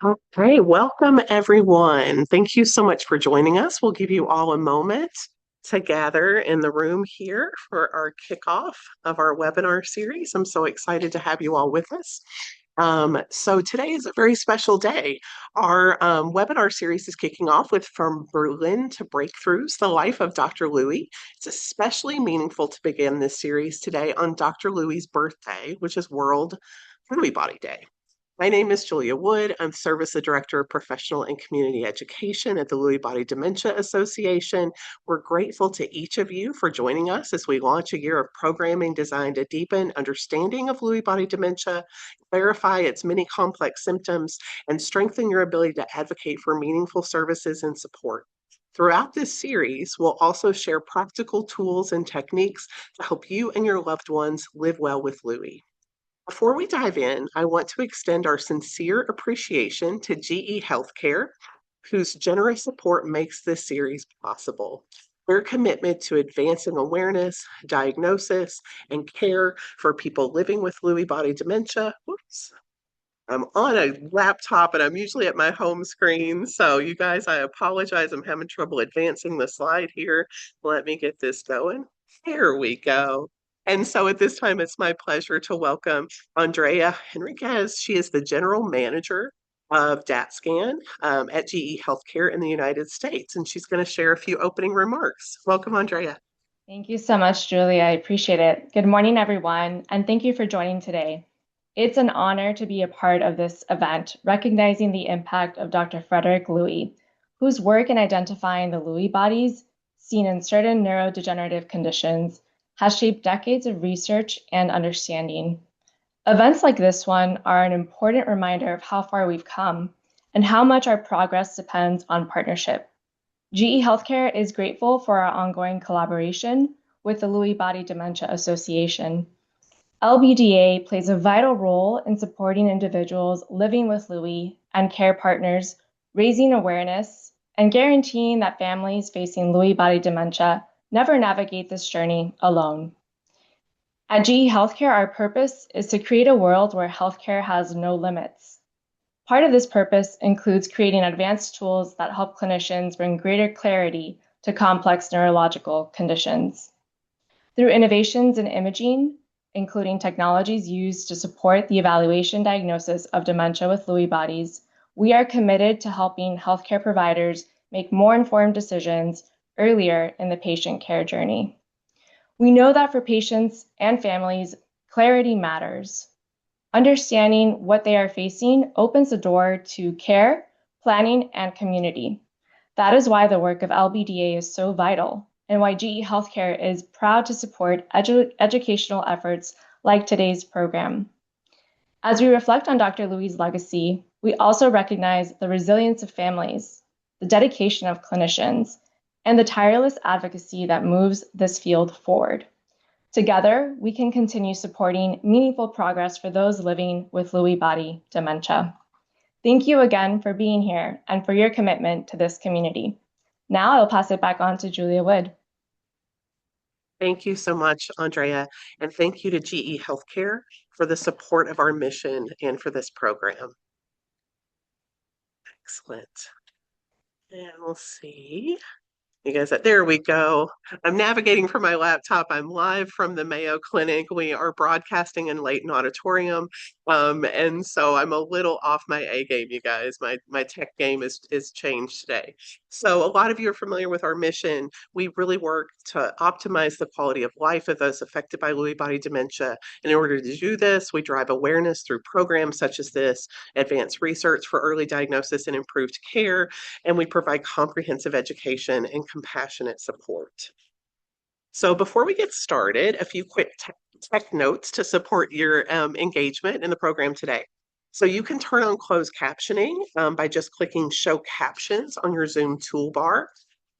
Okay, welcome everyone. Thank you so much for joining us. We'll give you all a moment to gather in the room here for our kickoff of our webinar series. I'm so excited to have you all with us. So today is a very special day. Our webinar series is kicking off with From Berlin to Breakthroughs, the life of Dr. Lewy. It's especially meaningful to begin this series today on Dr. Lewy's birthday, which is World Lewy Body Day. My name is Julia Wood. I'm Service Director of Professional and Community Education at the Lewy Body Dementia Association. We're grateful to each of you for joining us as we launch a year of programming designed to deepen understanding of Lewy body dementia, clarify its many complex symptoms, and strengthen your ability to advocate for meaningful services and support. Throughout this series, we'll also share practical tools and techniques to help you and your loved ones live well with Lewy. Before we dive in, I want to extend our sincere appreciation to GE Healthcare, whose generous support makes this series possible. Their commitment to advancing awareness, diagnosis, and care for people living with Lewy body dementia. Whoops. I'm on a laptop and I'm usually at my home screen. So, you guys, I apologize. I'm having trouble advancing the slide here. Let me get this going. Here we go. And so at this time, it's my pleasure to welcome Andrea Henriquez. She is the general manager of DATScan at GE Healthcare in the United States, and she's going to share a few opening remarks. Welcome, Andrea. Thank you so much, Julie. I appreciate it. Good morning, everyone, and thank you for joining today. It's an honor to be a part of this event, recognizing the impact of Dr. Friedrich Lewy, whose work in identifying the Lewy bodies seen in certain neurodegenerative conditions has shaped decades of research and understanding. Events like this one are an important reminder of how far we've come and how much our progress depends on partnership. GE Healthcare is grateful for our ongoing collaboration with the Lewy Body Dementia Association. LBDA plays a vital role in supporting individuals living with Lewy and care partners, raising awareness, and guaranteeing that families facing Lewy body dementia never navigate this journey alone. At GE Healthcare, our purpose is to create a world where healthcare has no limits. Part of this purpose includes creating advanced tools that help clinicians bring greater clarity to complex neurological conditions. Through innovations in imaging, including technologies used to support the evaluation diagnosis of dementia with Lewy bodies, we are committed to helping healthcare providers make more informed decisions earlier in the patient care journey. We know that for patients and families, clarity matters. Understanding what they are facing opens the door to care, planning, and community. That is why the work of LBDA is so vital and why GE Healthcare is proud to support educational efforts like today's program. As we reflect on Dr. Lewy's legacy, we also recognize the resilience of families, the dedication of clinicians, and the tireless advocacy that moves this field forward. Together, we can continue supporting meaningful progress for those living with Lewy body dementia. Thank you again for being here and for your commitment to this community. Now I'll pass it back on to Julia Wood. Thank you so much, Andrea, and thank you to GE Healthcare for the support of our mission and for this program. Excellent. And we'll see. You guys, there we go. I'm navigating from my laptop. I'm live from the Mayo Clinic. We are broadcasting in Leighton Auditorium. And so I'm a little off my A game, you guys. My tech game is changed today. So a lot of you are familiar with our mission. We really work to optimize the quality of life of those affected by Lewy body dementia. And in order to do this, we drive awareness through programs such as this, advanced research for early diagnosis and improved care, and we provide comprehensive education and compassionate support. So before we get started, a few quick tech notes to support your engagement in the program today. So you can turn on closed captioning by just clicking Show Captions on your Zoom toolbar.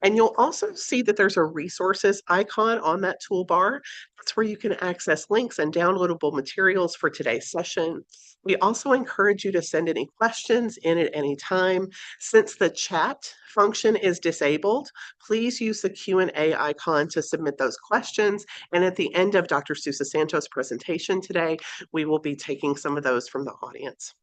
And you'll also see that there's a resources icon on that toolbar. That's where you can access links and downloadable materials for today's session. We also encourage you to send any questions in at any time. Since the chat function is disabled, please use the Q&A icon to submit those questions. And at the end of Dr. Sousa-Santos' presentation today, we will be taking some of those from the audience.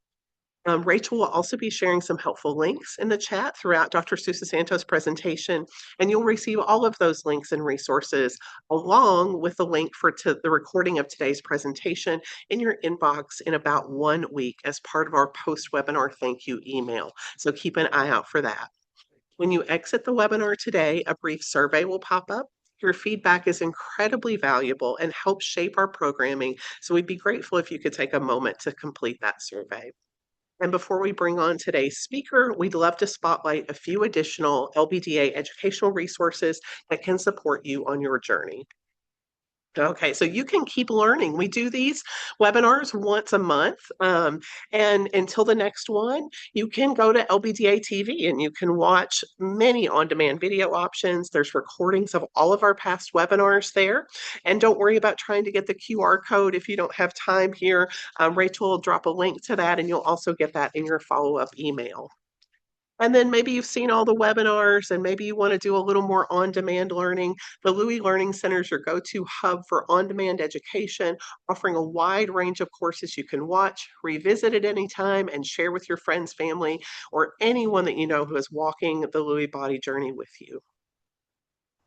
Rachel will also be sharing some helpful links in the chat throughout Dr. Sousa-Santos' presentation, and you'll receive all of those links and resources along with the link for the recording of today's presentation in your inbox in about 1 week as part of our post-webinar thank you email. So keep an eye out for that. When you exit the webinar today, a brief survey will pop up. Your feedback is incredibly valuable and helps shape our programming, so we'd be grateful if you could take a moment to complete that survey. And before we bring on today's speaker, we'd love to spotlight a few additional LBDA educational resources that can support you on your journey. Okay, so you can keep learning. We do these webinars once a month, and until the next one, you can go to LBDA TV and you can watch many on-demand video options. There's recordings of all of our past webinars there. And don't worry about trying to get the QR code if you don't have time here. Rachel will drop a link to that, and you'll also get that in your follow-up email. And then maybe you've seen all the webinars and maybe you want to do a little more on-demand learning. The Lewy Learning Center is your go-to hub for on-demand education, offering a wide range of courses you can watch, revisit at any time, and share with your friends, family, or anyone that you know who is walking the Lewy body journey with you.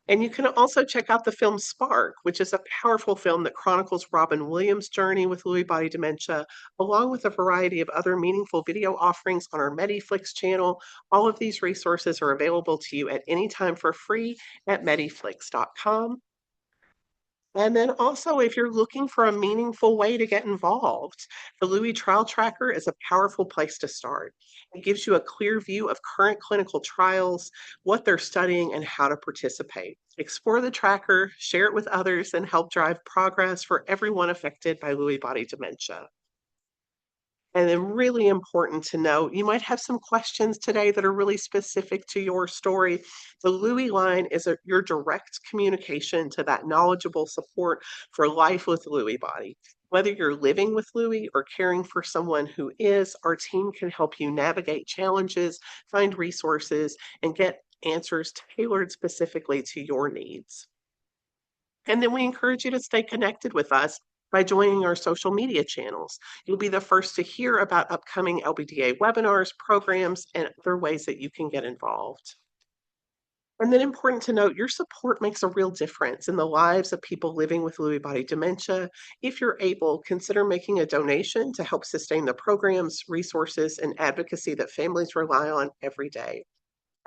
And you can also check out the film Spark, which is a powerful film that chronicles Robin Williams' journey with Lewy body dementia, along with a variety of other meaningful video offerings on our Mediflix channel. All of these resources are available to you at any time for free at mediflix.com. And then also, if you're looking for a meaningful way to get involved, the Lewy Trial Tracker is a powerful place to start. It gives you a clear view of current clinical trials, what they're studying, and how to participate. Explore the tracker, share it with others, and help drive progress for everyone affected by Lewy body dementia. And then really important to note, you might have some questions today that are really specific to your story. The Lewy line is your direct communication to that knowledgeable support for life with Lewy body. Whether you're living with Lewy or caring for someone who is, our team can help you navigate challenges, find resources, and get answers tailored specifically to your needs. And then we encourage you to stay connected with us by joining our social media channels. You'll be the first to hear about upcoming LBDA webinars, programs, and other ways that you can get involved. And then important to note, your support makes a real difference in the lives of people living with Lewy body dementia. If you're able, consider making a donation to help sustain the programs, resources, and advocacy that families rely on every day.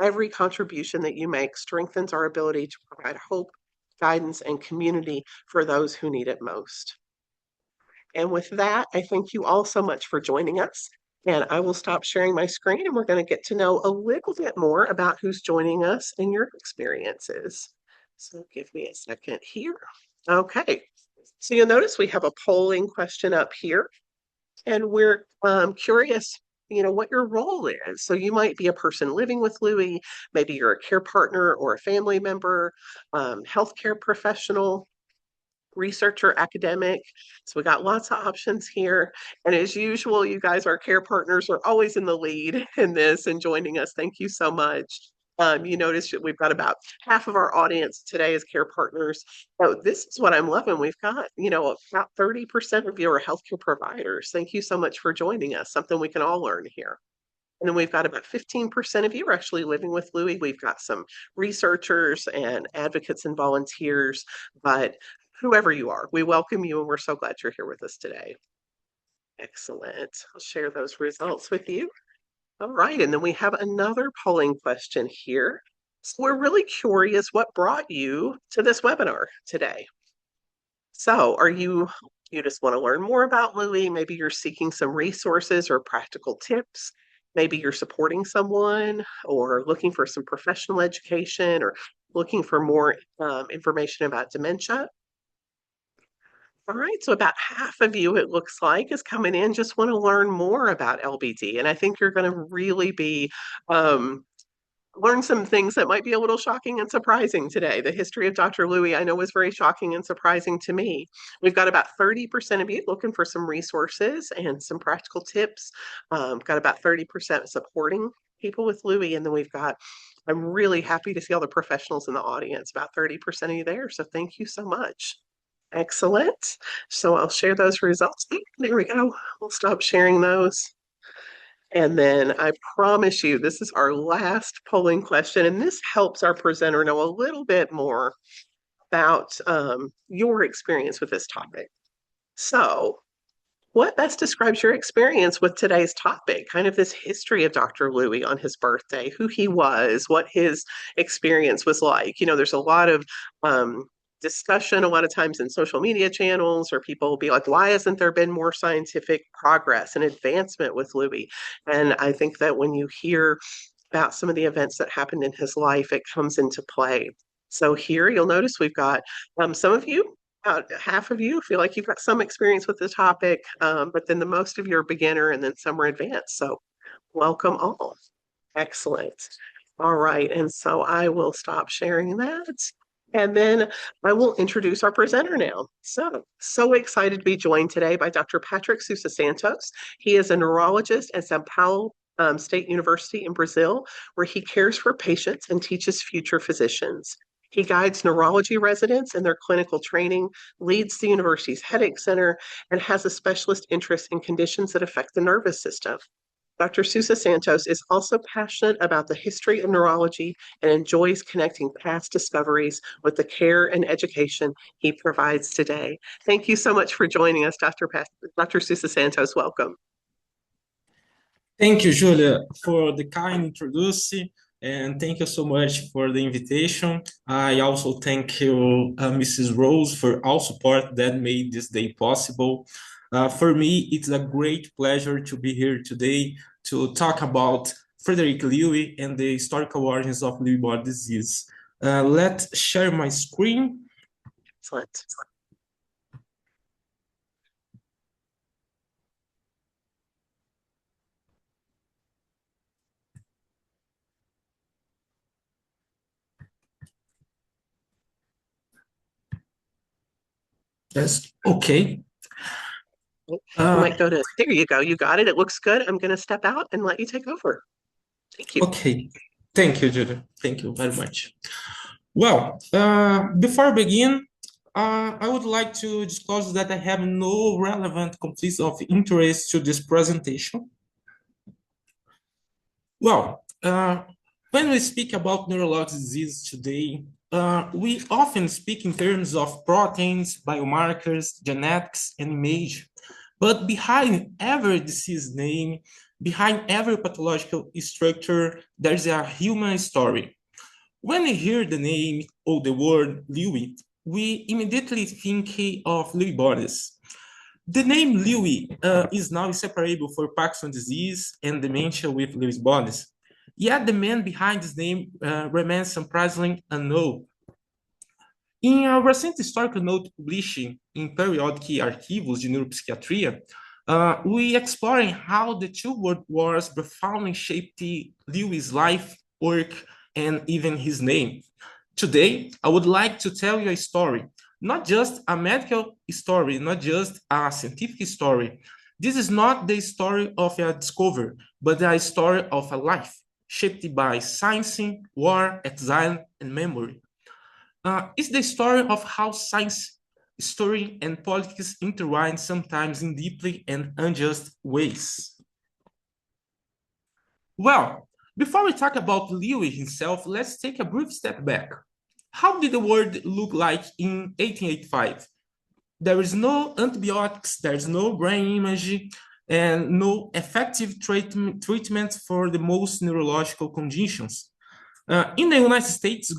Every contribution that you make strengthens our ability to provide hope, guidance, and community for those who need it most. And with that, I thank you all so much for joining us. And I will stop sharing my screen and we're going to get to know a little bit more about who's joining us and your experiences. So give me a second here. Okay. So you'll notice we have a polling question up here and we're curious, what your role is. So you might be a person living with Lewy, maybe you're a care partner or a family member, healthcare professional, researcher, academic. So we got lots of options here. And as usual, you guys, our care partners, are always in the lead in this and joining us. Thank you so much. You notice that we've got about half of our audience today as care partners. So this is what I'm loving. We've got, about 30% of you are healthcare providers. Thank you so much for joining us. Something we can all learn here. And then we've got about 15% of you are actually living with Lewy. We've got some researchers and advocates and volunteers, but whoever you are, we welcome you and we're so glad you're here with us today. Excellent. I'll share those results with you. All right, and then we have another polling question here. So we're really curious what brought you to this webinar today. So you just want to learn more about Lewy? Maybe you're seeking some resources or practical tips. Maybe you're supporting someone or looking for some professional education or looking for more information about dementia. All right, so about half of you, it looks like, is coming in, just want to learn more about LBD. And I think you're going to really be learn some things that might be a little shocking and surprising today. The history of Dr. Lewy, I know, was very shocking and surprising to me. We've got about 30% of you looking for some resources and some practical tips. Got about 30% supporting people with Lewy, and then I'm really happy to see all the professionals in the audience, about 30% of you there. So thank you so much. Excellent. So I'll share those results. There we go. We'll stop sharing those. And then I promise you, this is our last polling question, and this helps our presenter know a little bit more about your experience with this topic. So, what best describes your experience with today's topic? Kind of this history of Dr. Lewy on his birthday, who he was, what his experience was like. You know, there's a lot of discussion a lot of times in social media channels, or people will be like, why hasn't there been more scientific progress and advancement with Lewy? And I think that when you hear about some of the events that happened in his life, it comes into play. So here you'll notice we've got some of you, about half of you feel like you've got some experience with the topic, but then the most of you are beginner and then some are advanced. So welcome all. Excellent. All right. And so I will stop sharing that. And then I will introduce our presenter now. So excited to be joined today by Dr. Patrick Sousa-Santos. He is a neurologist at Sao Paulo State University in Brazil, where he cares for patients and teaches future physicians. He guides neurology residents in their clinical training, leads the university's headache center, and has a specialist interest in conditions that affect the nervous system. Dr. Sousa-Santos is also passionate about the history of neurology and enjoys connecting past discoveries with the care and education he provides today. Thank you so much for joining us, Dr. Sousa-Santos. Welcome. Thank you, Julia, for the kind introduction, and thank you so much for the invitation. I also thank you, Mrs. Rose, for all support that made this day possible. For me, it's a great pleasure to be here today to talk about Friedrich Lewy and the historical origins of Lewy body disease. Let's share my screen. Excellent. Yes, okay. You might go to, there you go. You got it. It looks good. I'm going to step out and let you take over. Thank you. Okay. Thank you, Julia. Thank you very much. Well, before I begin, I would like to disclose that I have no relevant conflicts of interest to this presentation. Well, when we speak about neurological disease today, we often speak in terms of proteins, biomarkers, genetics, and image. But behind every disease name, behind every pathological structure, there's a human story. When we hear the name or the word Lewy, we immediately think of Lewy bodies. The name Lewy is now inseparable for Parkinson's disease and dementia with Lewy's bodies. Yet the man behind this name remains surprisingly unknown. In a recent historical note published in periodic Arquivos de Neuropsiquiatria, we exploring how the two world wars profoundly shaped Lewy's life, work, and even his name. Today, I would like to tell you a story, not just a medical story, not just a scientific story. This is not the story of a discovery, but a story of a life shaped by science, war, exile, and memory. It's the story of how science, story, and politics intertwine sometimes in deeply and unjust ways. Well, before we talk about Lewy himself, let's take a brief step back. How did the world look like in 1885? There is no antibiotics, there's no brain imaging, and no effective treatment for the most neurological conditions. In the United States,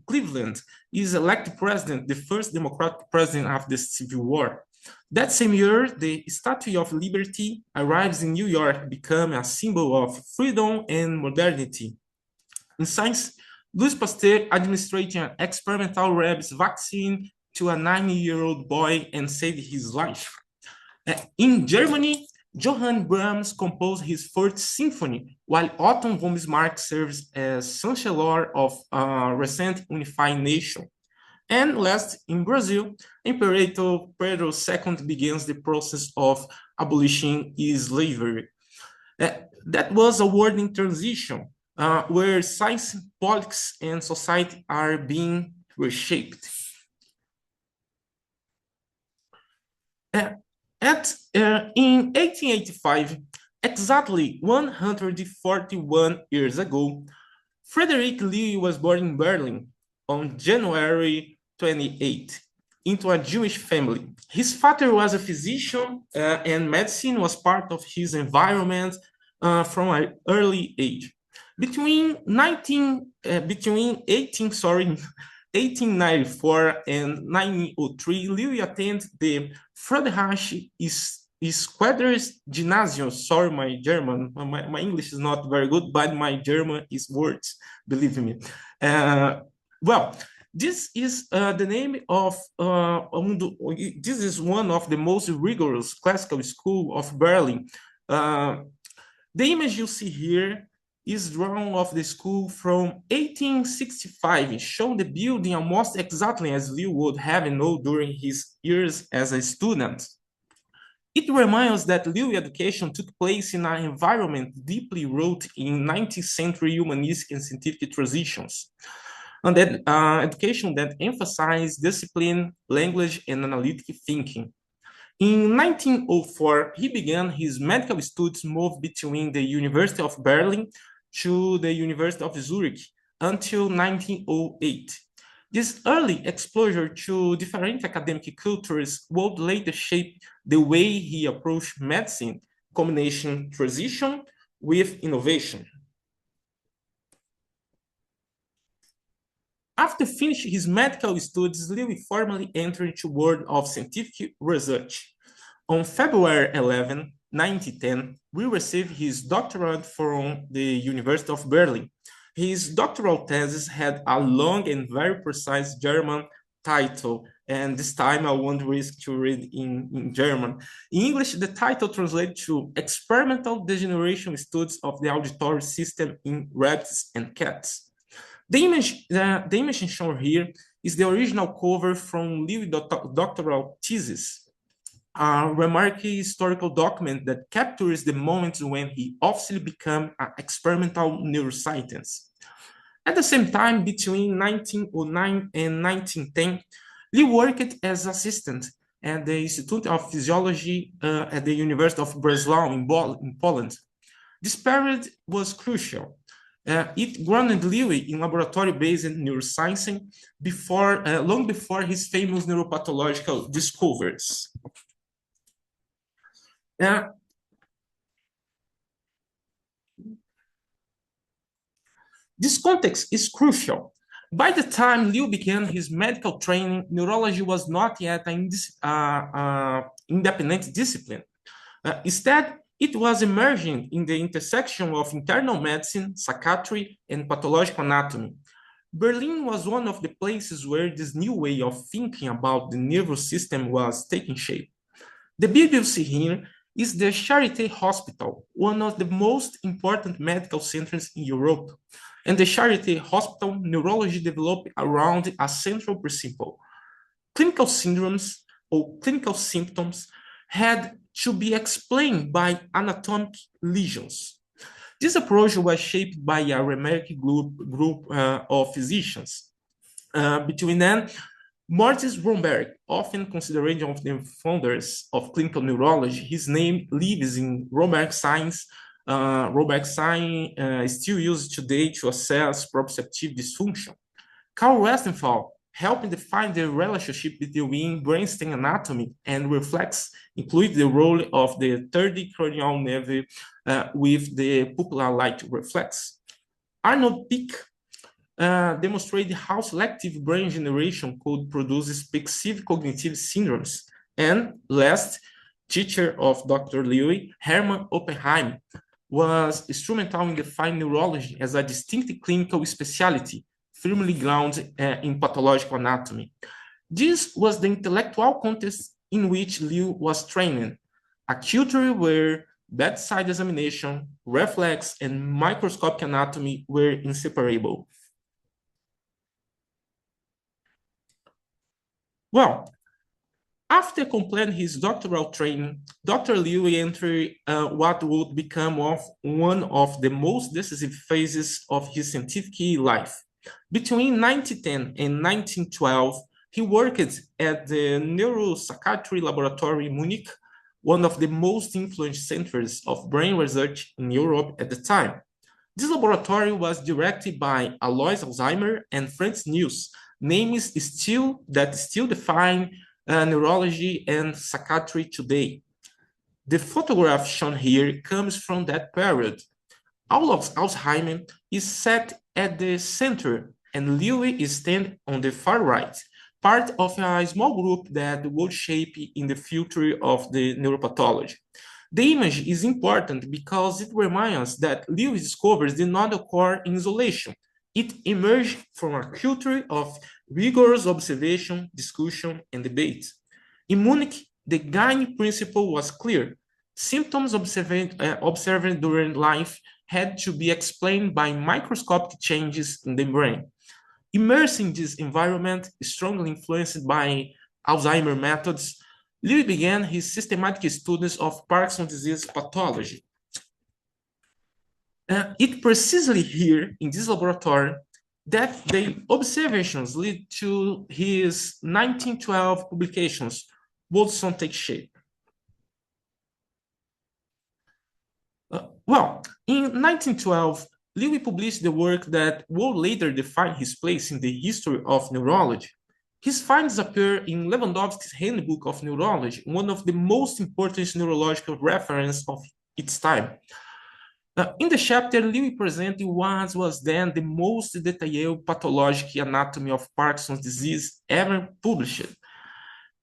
Cleveland is elected president, the first Democratic president after the Civil War. That same year, the Statue of Liberty arrives in New York, becoming a symbol of freedom and modernity. In science, Louis Pasteur administrating an experimental rabies vaccine to a 9-year-old boy and saved his life. In Germany, Johann Brahms composed his Fourth Symphony, while Otto von Bismarck serves as chancellor of a recent unified nation. And last, in Brazil, Imperator Pedro II begins the process of abolishing slavery. That was a world in transition, where science, politics, and society are being reshaped. In 1885, Exactly 141 years ago, Friedrich Lewy was born in Berlin on January 28 into a Jewish family. His father was a physician and medicine was part of his environment from an early age. Between 1894 and 1903, Lewy attended the Friedrich Squaders Gymnasium. Sorry, my German, my English is not very good, but my German is words, believe me. Well, this is the name of this is one of the most rigorous classical school of Berlin. The image you see here is drawn of the school from 1865, showing the building almost exactly as Lew would have known during his years as a student. It reminds us that Lewy education took place in an environment deeply rooted in 19th century humanistic and scientific transitions, and that education that emphasized discipline, language, and analytic thinking. In 1904, he began his medical studies moved between the University of Berlin to the University of Zurich until 1908. This early exposure to different academic cultures would later shape the way he approached medicine, combination transition with innovation. After finishing his medical studies, Lewy formally entered into the world of scientific research. On February 11, 1910, we received his doctorate from the University of Berlin. His doctoral thesis had a long and very precise German title, and this time I won't risk to read in German. In English, the title translates to Experimental Degeneration Studies of the Auditory System in Rabbits and Cats. The image shown here is the original cover from Lewy's doctoral thesis, a remarkable historical document that captures the moments when he officially became an experimental neuroscientist. At the same time, between 1909 and 1910, Lee worked as assistant at the Institute of Physiology at the University of Breslau in Poland. This period was crucial. It grounded Lewy in laboratory-based neuroscience long before his famous neuropathological discoveries. This context is crucial. By the time Liu began his medical training, neurology was not yet an independent discipline. Instead, it was emerging in the intersection of internal medicine, psychiatry, and pathological anatomy. Berlin was one of the places where this new way of thinking about the nervous system was taking shape. The building you see here is the Charité Hospital, one of the most important medical centers in Europe. And the Charité Hospital neurology developed around a central principle. Clinical syndromes or clinical symptoms had to be explained by anatomic lesions. This approach was shaped by a remarkable group of physicians. Between them, Mortis Romberg, often considered one of the founders of clinical neurology, his name lives in Romberg signs. Romberg sign is still used today to assess proprioceptive dysfunction. Carl Westenthal helped define the relationship between brainstem anatomy and reflex, including the role of the third cranial nerve with the pupillar light reflex. Arnold Pick demonstrated how selective brain generation could produce specific cognitive syndromes. And last, teacher of Dr. Lewy, Hermann Oppenheim, was instrumental in defining neurology as a distinct clinical specialty, firmly grounded in pathological anatomy. This was the intellectual context in which Lew was trained, a culture where bedside examination, reflex, and microscopic anatomy were inseparable. Well, after completing his doctoral training, Dr. Lewy entered what would become one of the most decisive phases of his scientific life. Between 1910 and 1912, he worked at the neuropsychiatry laboratory in Munich, one of the most influential centers of brain research in Europe at the time. This laboratory was directed by Alois Alzheimer and Franz Niels, names that still define neurology and psychiatry today. The photograph shown here comes from that period. Alzheimer is set at the center, and Lewy is standing on the far right, part of a small group that would shape in the future of the neuropathology. The image is important because it reminds us that Lewy's discoveries did not occur in isolation. It emerged from a culture of rigorous observation, discussion, and debate. In Munich, the guiding principle was clear. Symptoms observed during life had to be explained by microscopic changes in the brain. Immersed in this environment, strongly influenced by Alzheimer methods, Lewy began his systematic studies of Parkinson's disease pathology. It precisely here in this laboratory that the observations lead to his 1912 publications, would soon take shape. In 1912, Lewy published the work that would later define his place in the history of neurology. His findings appear in Lewandowski's Handbook of Neurology, one of the most important neurological references of its time. In the chapter, Lewy presented what was then the most detailed pathological anatomy of Parkinson's disease ever published.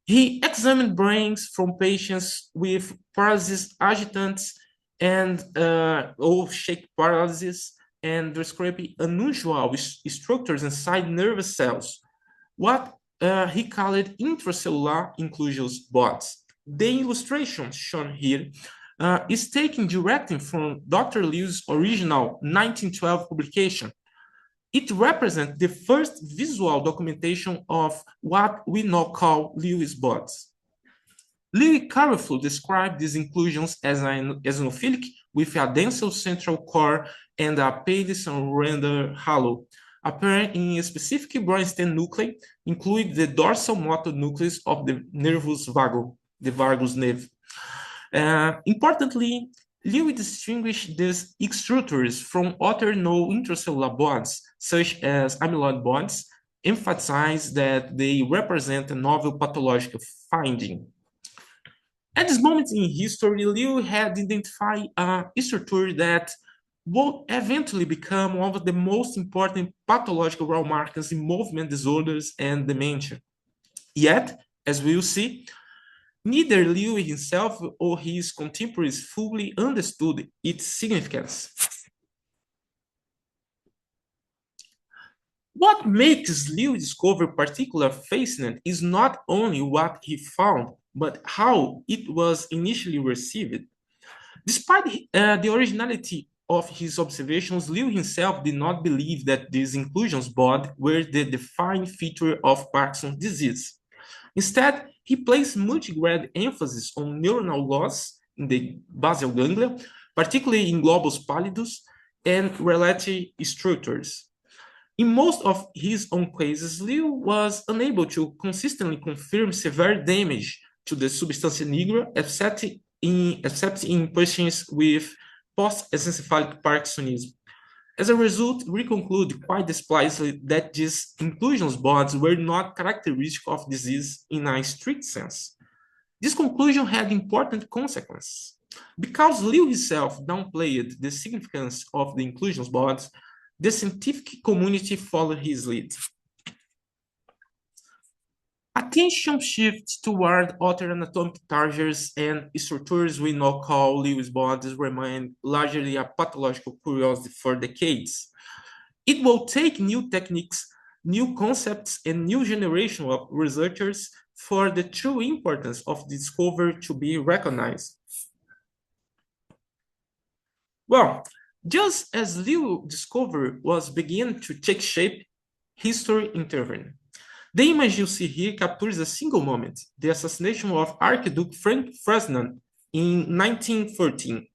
He examined brains from patients with paralysis agitans and or shake paralysis and described unusual structures inside nervous cells, what he called intracellular inclusions bots. The illustration shown here is taken directly from Dr. Lewy's original 1912 publication. It represents the first visual documentation of what we now call Lewy's bots. Lewy carefully described these inclusions as eosinophilic with a dense central core and a pale surrender halo, appearing in a specific brainstem nuclei, including the dorsal motor nucleus of the nervus vagus, the vagus nerve. Importantly, Lewy distinguished these structures from other known intracellular bonds, such as amyloid bonds, emphasizing that they represent a novel pathological finding. At this moment in history, Lewy had identified a structure that will eventually become one of the most important pathological markers in movement disorders and dementia. Yet, as we will see, neither Lewy himself or his contemporaries fully understood its significance. What makes Lewy's discovery particularly fascinating is not only what he found, but how it was initially received. Despite the originality of his observations, Lewy himself did not believe that these inclusions bots were the defining feature of Parkinson's disease. Instead, he placed much greater emphasis on neuronal loss in the basal ganglia, particularly in globus pallidus and related structures. In most of his own cases, Lewy was unable to consistently confirm severe damage to the substantia nigra, except in patients with post-encephalic Parkinsonism. As a result, we conclude quite explicitly that these inclusions bots were not characteristic of disease in a strict sense. This conclusion had important consequences. Because Lewy himself downplayed the significance of the inclusions bots, the scientific community followed his lead. Attention shifts toward other anatomic targets and structures we now call Lewy's bots remain largely a pathological curiosity for decades. It will take new techniques, new concepts, and new generation of researchers for the true importance of the discovery to be recognized. Well, just as Lewy's discovery was beginning to take shape, history intervened. The image you see here captures a single moment, the assassination of Archduke Frank Ferdinand in 1913.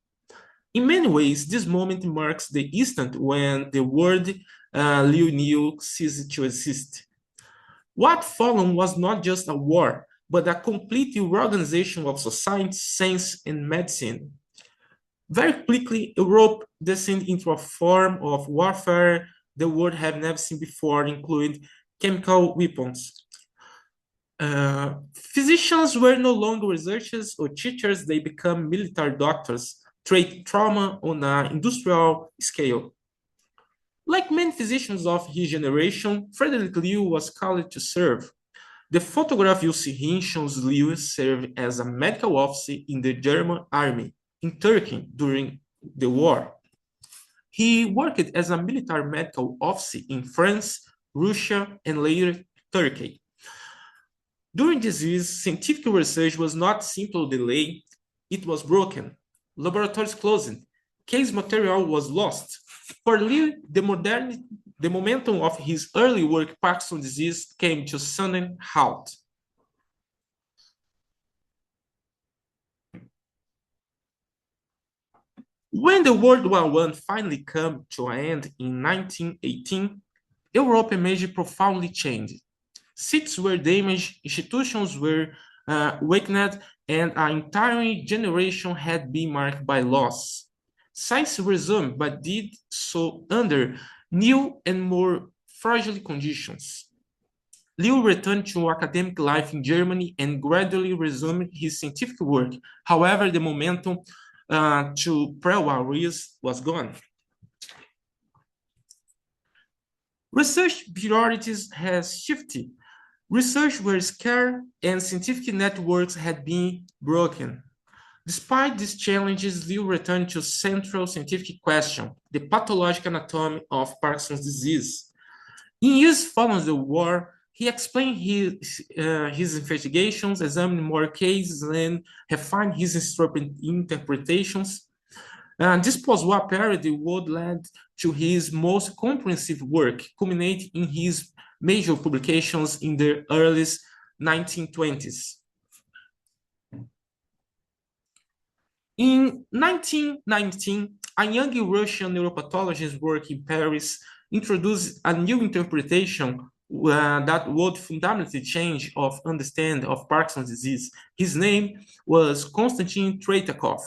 In many ways, this moment marks the instant when the word Lewy knew ceased to exist. What followed was not just a war, but a complete reorganization of society, science, and medicine. Very quickly, Europe descended into a form of warfare the world had never seen before, including chemical weapons. Physicians were no longer researchers or teachers, they became military doctors, treat trauma on an industrial scale. Like many physicians of his generation, Friedrich Lewy was called to serve. The photograph you see here shows Lewy served as a medical officer in the German army in Turkey during the war. He worked as a military medical officer in France, Russia, and later Turkey. During this year, scientific research was not simply delayed, it was broken. Laboratories closed, case material was lost. For Lewy, the momentum of his early work, Parkinson's disease, came to sudden halt. When the World War I finally came to an end in 1918, Europe emerged profoundly changed. Cities were damaged, institutions were weakened, and an entire generation had been marked by loss. Science resumed, but did so under new and more fragile conditions. Lewy returned to academic life in Germany and gradually resumed his scientific work. However, the momentum to pre-war years was gone. Research priorities has shifted. Research was scarce and scientific networks had been broken. Despite these challenges, Lewy returned to central scientific question, the pathological anatomy of Parkinson's disease. In years following the war, he explained his investigations, examined more cases, and refined his interpretations. This post-war period would lead to his most comprehensive work, culminating in his major publications in the early 1920s. In 1919, a young Russian neuropathologist working in Paris introduced a new interpretation that would fundamentally change of understanding of Parkinson's disease. His name was Konstantin Tretyakov.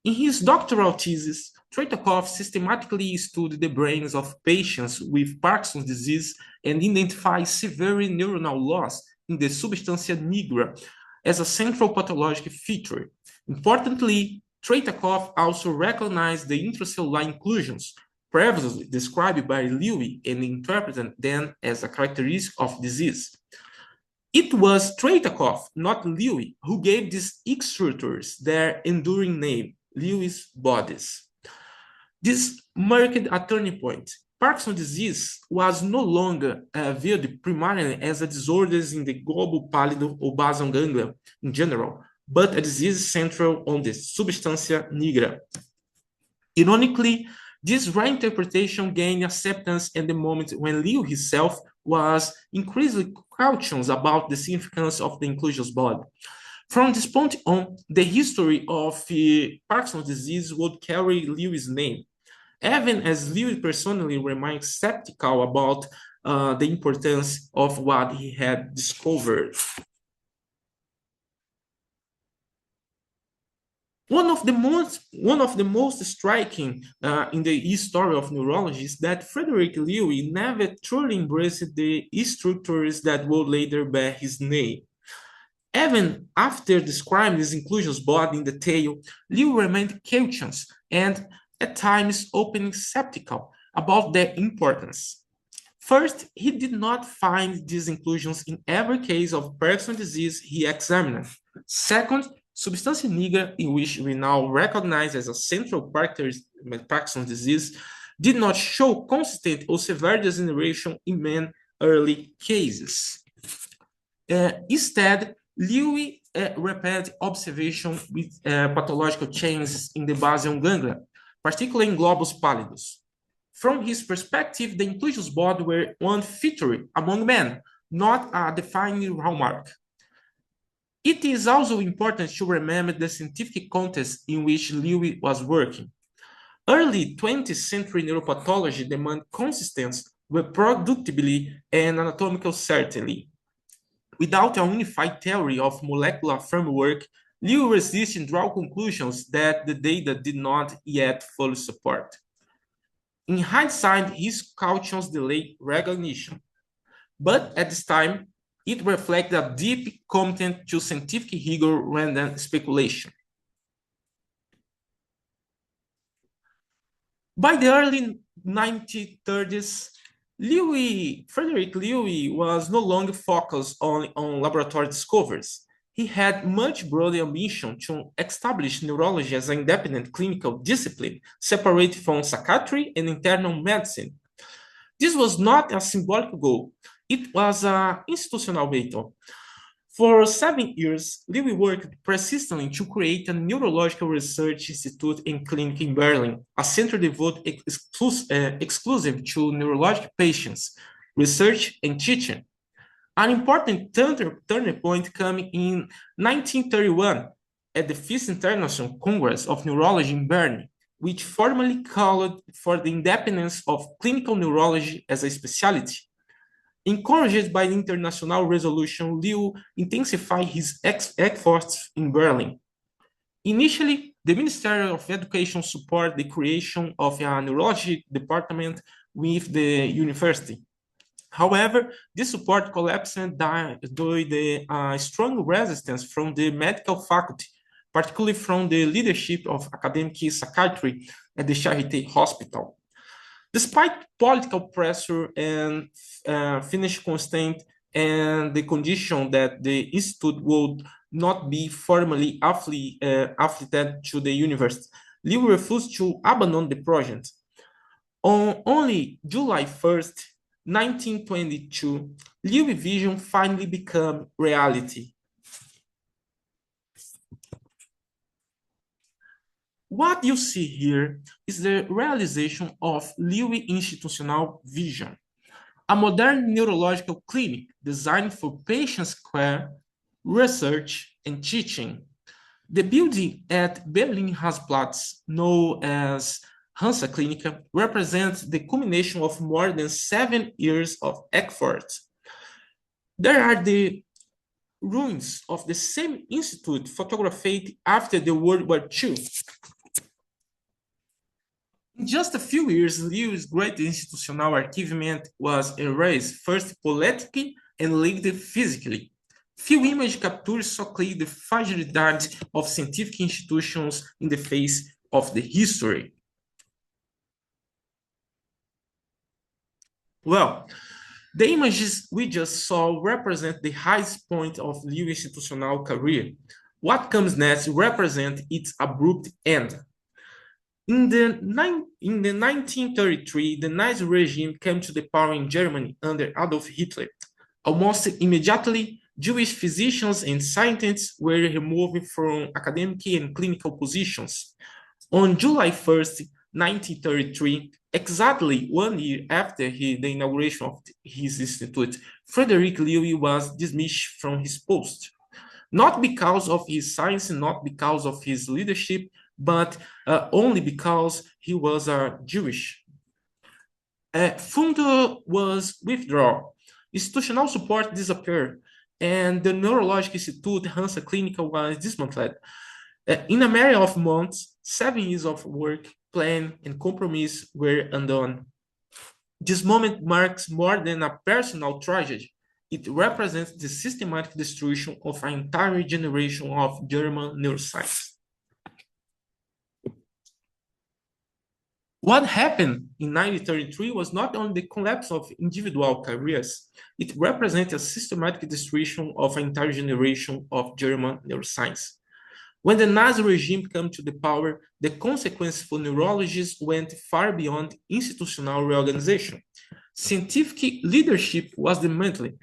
In his doctoral thesis, Tretyakov systematically studied the brains of patients with Parkinson's disease and identified severe neuronal loss in the substantia nigra as a central pathologic feature. Importantly, Tretyakov also recognized the intracellular inclusions previously described by Lewy and interpreted them as a characteristic of disease. It was Tretyakov, not Lewy, who gave these structures their enduring name, Lewy's bodies. This marked a turning point. Parkinson's disease was no longer viewed primarily as a disorder in the global pallid or basal ganglia in general, but a disease central on the substantia nigra. Ironically, this reinterpretation gained acceptance at the moment when Lewy himself was increasingly cautious about the significance of the inclusions body. From this point on, the history of Parkinson's disease would carry Lewy's name, even as Lewy personally remained skeptical about the importance of what he had discovered. One of the most striking in the history of neurology is that Friedrich Lewy never truly embraced the structures that would later bear his name. Even after describing his inclusions body in detail, Lewy remained cautious and at times openly skeptical about their importance. First, he did not find these inclusions in every case of Parkinson's disease he examined. Second, substantia nigra, in which we now recognize as a central characteristic of Parkinson's disease, did not show consistent or severe degeneration in many early cases. Instead, Lewy repeated observation with pathological changes in the basal ganglia, particularly in globus pallidus. From his perspective, the inclusions body were one feature among men, not a defining hallmark. It is also important to remember the scientific context in which Lewy was working. Early 20th century neuropathology demanded consistency, reproducibility, and anatomical certainty. Without a unified theory of molecular framework, Lewy resisted and draw conclusions that the data did not yet fully support. In hindsight, his cautions delayed recognition, but at this time, it reflected a deep commitment to scientific rigor rather than speculation. By the early 1930s, Friedrich Lewy was no longer focused on laboratory discoveries. He had much broader ambition to establish neurology as an independent clinical discipline, separate from psychiatry and internal medicine. This was not a symbolic goal, it was an institutional battle. For 7 years, Lewy worked persistently to create a neurological research institute and clinic in Berlin, a center devoted exclusive to neurologic patients, research, and teaching. An important turning point came in 1931 at the Fifth International Congress of Neurology in Bern, which formally called for the independence of clinical neurology as a specialty. Encouraged by the international resolution, Liu intensified his efforts in Berlin. Initially, the Ministry of Education supported the creation of a neurology department with the university. However, this support collapsed due to the strong resistance from the medical faculty, particularly from the leadership of academic psychiatry at the Charité Hospital. Despite political pressure and financial constraint and the condition that the institute would not be formally affiliated to the university, Liu refused to abandon the project. On only July 1st, 1922, Liu's vision finally became reality. What you see here is the realization of Lewy institutional vision, a modern neurological clinic designed for patient care, research, and teaching. The building at Berlin-Hasplatz, known as Hansa Klinika, represents the culmination of more than 7 years of effort. There are the ruins of the same institute photographed after the World War II. In just a few years, Liu's great institutional achievement was erased, first politically and later physically. Few image captures so clear the fragility of scientific institutions in the face of the history. Well, the images we just saw represent the highest point of Liu's institutional career. What comes next represents its abrupt end. In the 1933, the Nazi regime came to the power in Germany under Adolf Hitler. Almost immediately, Jewish physicians and scientists were removed from academic and clinical positions. On July 1st, 1933, exactly 1 year after the inauguration of his institute, Friedrich Lewy was dismissed from his post. Not because of his science, not because of his leadership, but only because he was Jewish. Fund was withdrawn, institutional support disappeared, and the Neurological Institute Hansa Klinika was dismantled. In a matter of months, 7 years of work, plan, and compromise were undone. This moment marks more than a personal tragedy. It represents the systematic destruction of an entire generation of German neuroscience. What happened in 1933 was not only the collapse of individual careers, it represented a systematic destruction of an entire generation of German neuroscience. When the Nazi regime came to the power, the consequences for neurologists went far beyond institutional reorganization. Scientific leadership was dismantled.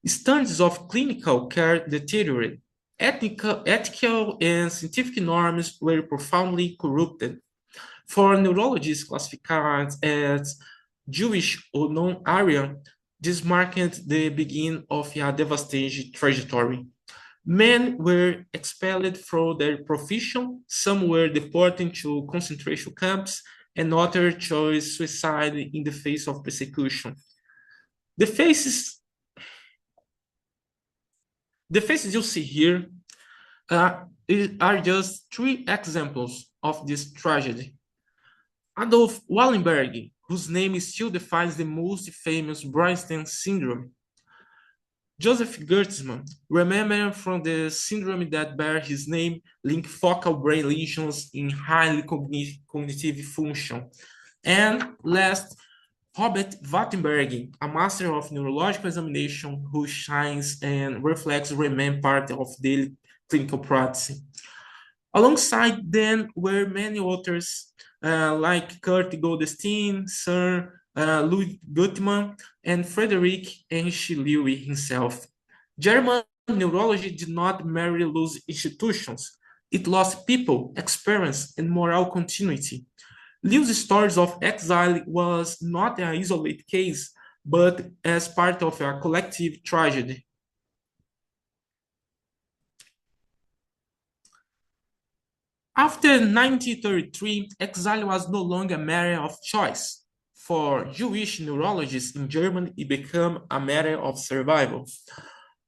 Standards of clinical care deteriorated. Ethical and scientific norms were profoundly corrupted. For neurologists classified as Jewish or non-Aryan, this marked the beginning of a devastating trajectory. Men were expelled from their profession, some were deported to concentration camps, and others chose suicide in the face of persecution. The faces The faces you see here are just three examples of this tragedy. Adolf Wallenberg, whose name still defines the most famous Bernstein syndrome. Joseph Gertzmann, remembered from the syndrome that bears his name, link focal brain lesions in highly cognitive function. And last, Robert Wattenberg, a master of neurological examination who shines and reflects remain part of daily clinical practice. Alongside them were many authors like Kurt Goldstein, Sir Louis Gutmann, and Friedrich Henriquez Lewy himself. German neurology did not merely lose institutions, it lost people, experience, and moral continuity. Lew's stories of exile was not an isolated case, but as part of a collective tragedy. After 1933, exile was no longer a matter of choice. For Jewish neurologists in Germany, it became a matter of survival.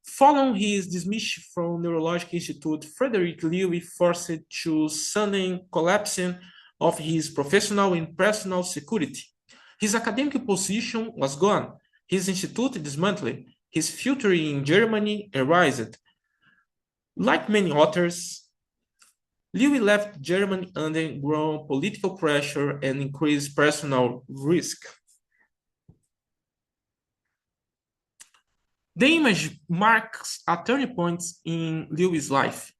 Following his dismissal from Neurological Institute, Friedrich Lewy forced to sudden collapsing of his professional and personal security. His academic position was gone, his institute dismantled, his future in Germany erased. Like many authors, Lewy left Germany under growing political pressure and increased personal risk. The image marks a turning point in Lewy's life.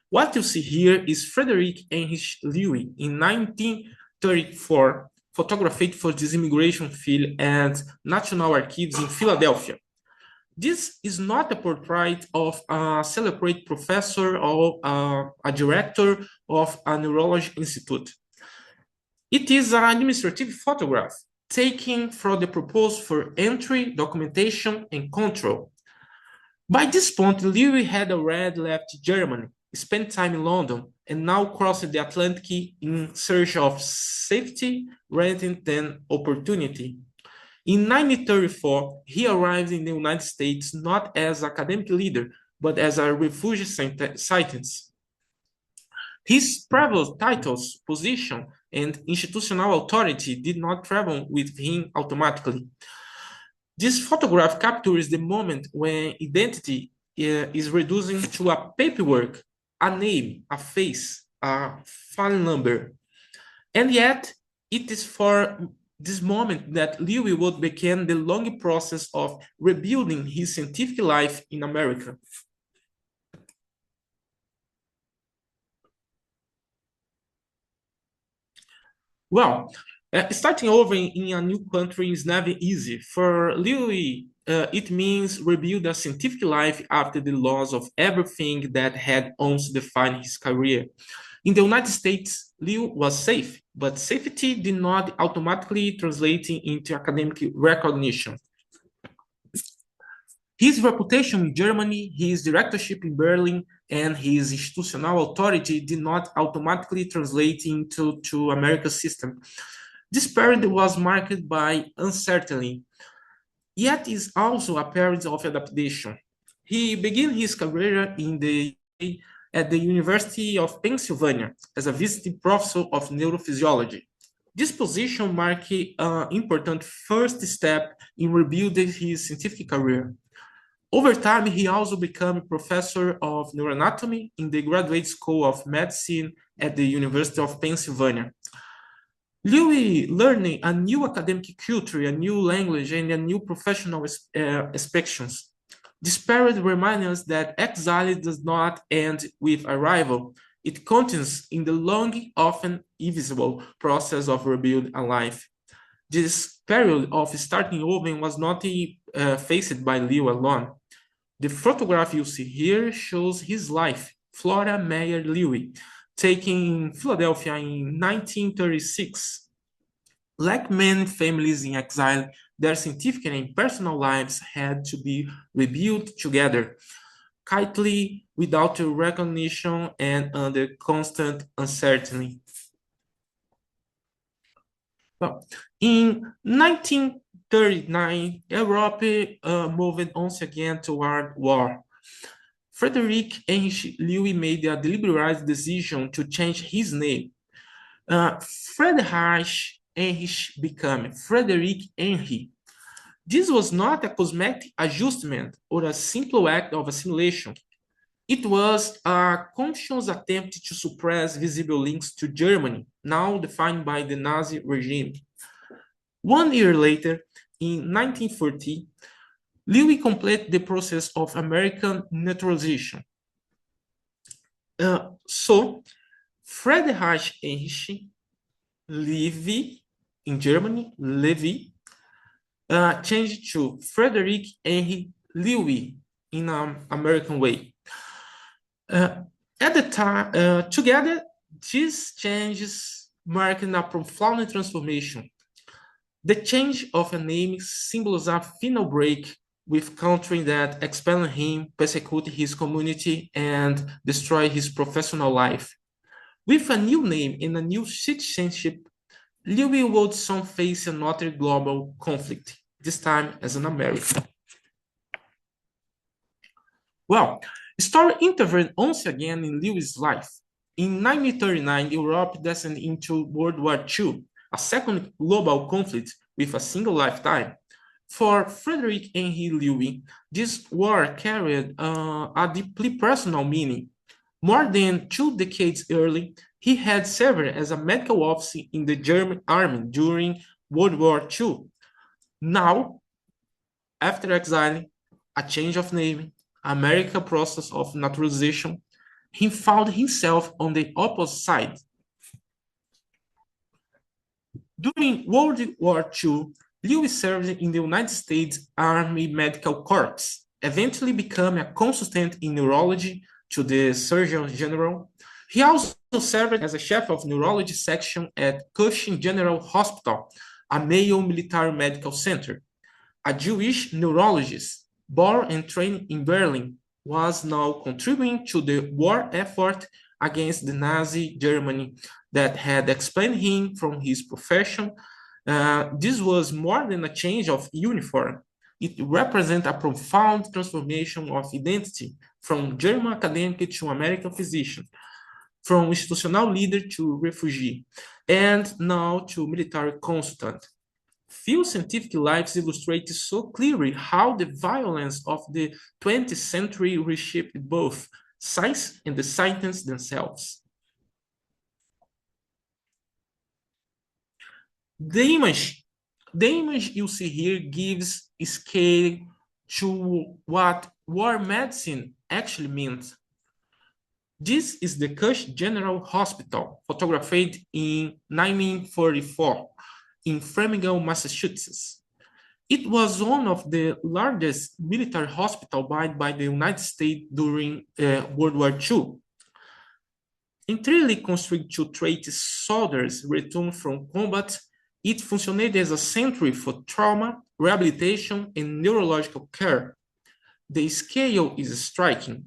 What you see here is Friedrich Heinrich Lewy in 1934, photographed for this immigration field at National Archives in Philadelphia. This is not a portrait of a celebrated professor or a director of a neurology institute. It is an administrative photograph taken from the proposal for entry, documentation, and control. By this point, Lewy had already left Germany, spent time in London, and now crossed the Atlantic in search of safety rather than opportunity. In 1934, he arrived in the United States not as academic leader, but as a refugee citizens. His previous titles, position, and institutional authority did not travel with him automatically. This photograph captures the moment when identity is reducing to a paperwork, a name, a face, a phone number. And yet, it is for this moment that Lewy would begin the long process of rebuilding his scientific life in America. Well, starting over in a new country is never easy. For Lewy, it means rebuild a scientific life after the loss of everything that had once defined his career. In the United States, Lewy was safe, but safety did not automatically translate into academic recognition. His reputation in Germany, his directorship in Berlin, and his institutional authority did not automatically translate into America's system. This period was marked by uncertainty, yet is also a period of adaptation. He began his career at the University of Pennsylvania as a visiting professor of neurophysiology. This position marked an important first step in rebuilding his scientific career. Over time, he also became a professor of neuroanatomy in the Graduate School of Medicine at the University of Pennsylvania. Lewy learning a new academic culture, a new language, and a new professional expectations. This period reminds us that exile does not end with arrival. It continues in the long, often invisible process of rebuilding a life. This period of starting over was not faced by Lewy alone. The photograph you see here shows his life, Flora Meyer Lewy, taken in Philadelphia in 1936. Like many families in exile, their scientific and personal lives had to be rebuilt together, quietly, without recognition, and under constant uncertainty. Well, in 1939, Europe moved once again toward war. Friedrich Lewy made a deliberate decision to change his name. Friedrich Heinrich became Friedrich Henry. This was not a cosmetic adjustment or a simple act of assimilation. It was a conscious attempt to suppress visible links to Germany, now defined by the Nazi regime. 1 year later, in 1940, Lewy completed the process of American naturalization. So, Friedrich Heinrich Lewy, in Germany, Lewy, changed to Friedrich Henry Lewy in an American way. At the time, together, these changes marked a profound transformation. The change of a name symbolizes a final break with country that expelled him, persecuted his community, and destroyed his professional life. With a new name and a new citizenship, Lewy would soon face another global conflict, this time as an American. Well, the story intervened once again in Lewy's life. In 1939, Europe descended into World War II, a second global conflict with a single lifetime. For Friedrich Henry Lewy, this war carried a deeply personal meaning. More than 2 decades earlier, he had served as a medical officer in the German army during World War II. Now, after exiling, a change of name, American process of naturalization, he found himself on the opposite side. During World War II, Lewy served in the United States Army Medical Corps, eventually becoming a consultant in neurology to the Surgeon General. He also served as a chef of neurology section at Cushing General Hospital, a male military medical center. A Jewish neurologist, born and trained in Berlin, was now contributing to the war effort against the Nazi Germany that had expelled him from his profession. This was more than a change of uniform. It represents a profound transformation of identity from German academic to American physician, from institutional leader to refugee, and now to military consultant. Few scientific lives illustrate so clearly how the violence of the 20th century reshaped both science and the scientists themselves. The image you see here gives scale to what war medicine actually meant. This is the Cushing General Hospital, photographed in 1944 in Framingham, Massachusetts. It was one of the largest military hospitals by the United States during World War II. Entirely constructed to treat soldiers returned from combat, it functioned as a center for trauma, rehabilitation, and neurological care. The scale is striking.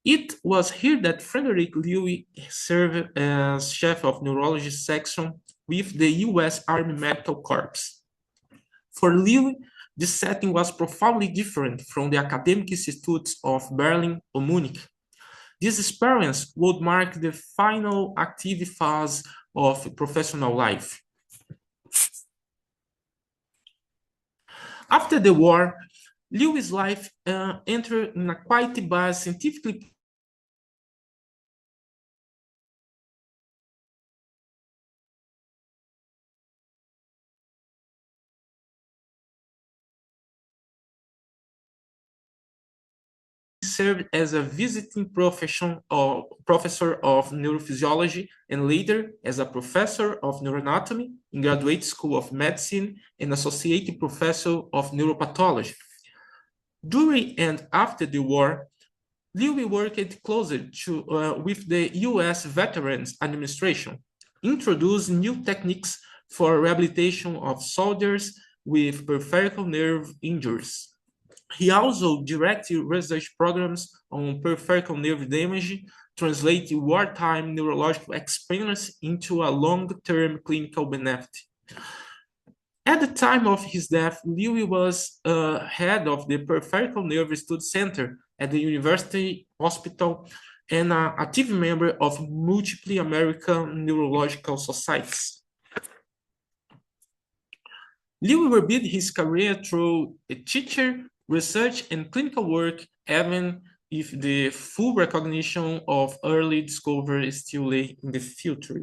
It was here that Friedrich Lewy served as chef of neurology section with the U.S. Army Medical Corps. For Lewy, this setting was profoundly different from the academic institutes of Berlin or Munich. This experience would mark the final active phase of professional life. After the war, Lewy's life entered in a quite but scientifically served as a visiting professor of neurophysiology and later as a professor of neuroanatomy in Graduate School of Medicine and associate professor of neuropathology. During and after the war, Lewy worked closer with the U.S. Veterans Administration, introducing new techniques for rehabilitation of soldiers with peripheral nerve injuries. He also directed research programs on peripheral nerve damage, translating wartime neurological experience into a long-term clinical benefit. At the time of his death, Lewy was head of the Peripheral Nerve Study Center at the University Hospital and an active member of multiple American neurological societies. Lewy rebuilt his career through a teacher, research, and clinical work, even if the full recognition of early discovery still lay in the future.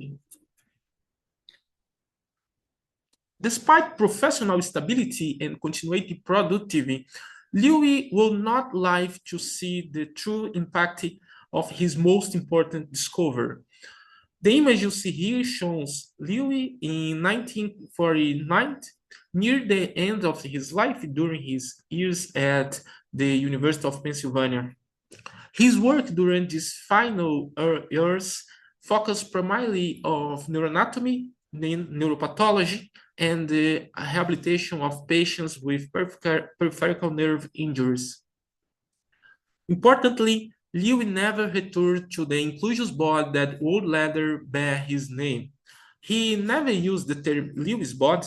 Despite professional stability and continued productivity, Lewy will not live to see the true impact of his most important discovery. The image you see here shows Lewy in 1949, near the end of his life during his years at the University of Pennsylvania. His work during these final years focused primarily on neuroanatomy, neuropathology, and the rehabilitation of patients with peripheral nerve injuries. Importantly, Lewy never returned to the inclusions board that would later bear his name. He never used the term Lewy's board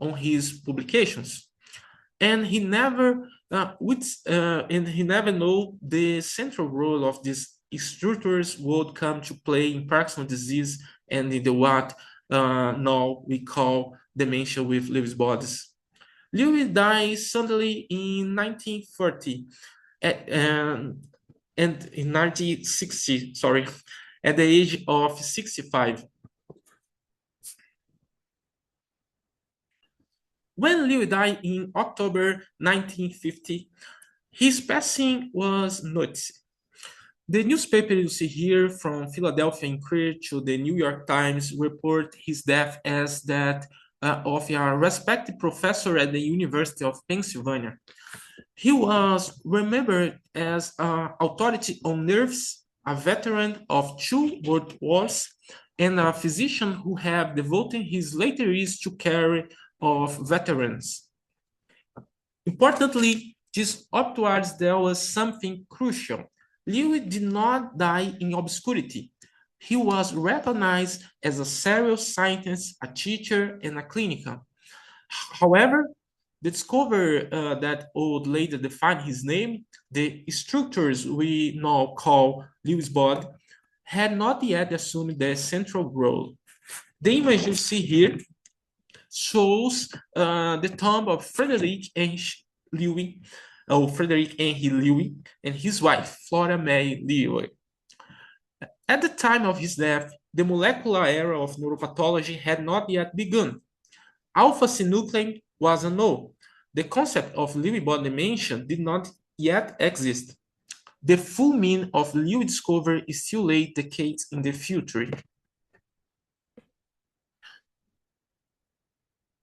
on his publications, and he never knew the central role of these structures would come to play in Parkinson's disease and in the what now we call dementia with Lewy's bodies. Lewy died suddenly in 1940 and in 1960, at the age of 65. When Lewy died in October 1950, his passing was noticed. The newspaper you see here from Philadelphia Inquirer to the New York Times report his death as that of a respected professor at the University of Pennsylvania. He was remembered as an authority on nerves, a veteran of 2 world wars, and a physician who had devoted his later years to care of veterans. Importantly, just upwards there was something crucial. Lewy did not die in obscurity. He was recognized as a serious scientist, a teacher, and a clinical. However, the discovery that would later define his name, the structures we now call Lewy's body, had not yet assumed their central role. The image you see here shows the tomb of Friedrich Lewy, Friedrich Henry Lewy, and his wife, Flora May Lewy. At the time of his death, the molecular era of neuropathology had not yet begun. Alpha-synuclein was unknown. The concept of Lewy body dementia did not yet exist. The full meaning of Lewy discovery is still late decades in the future.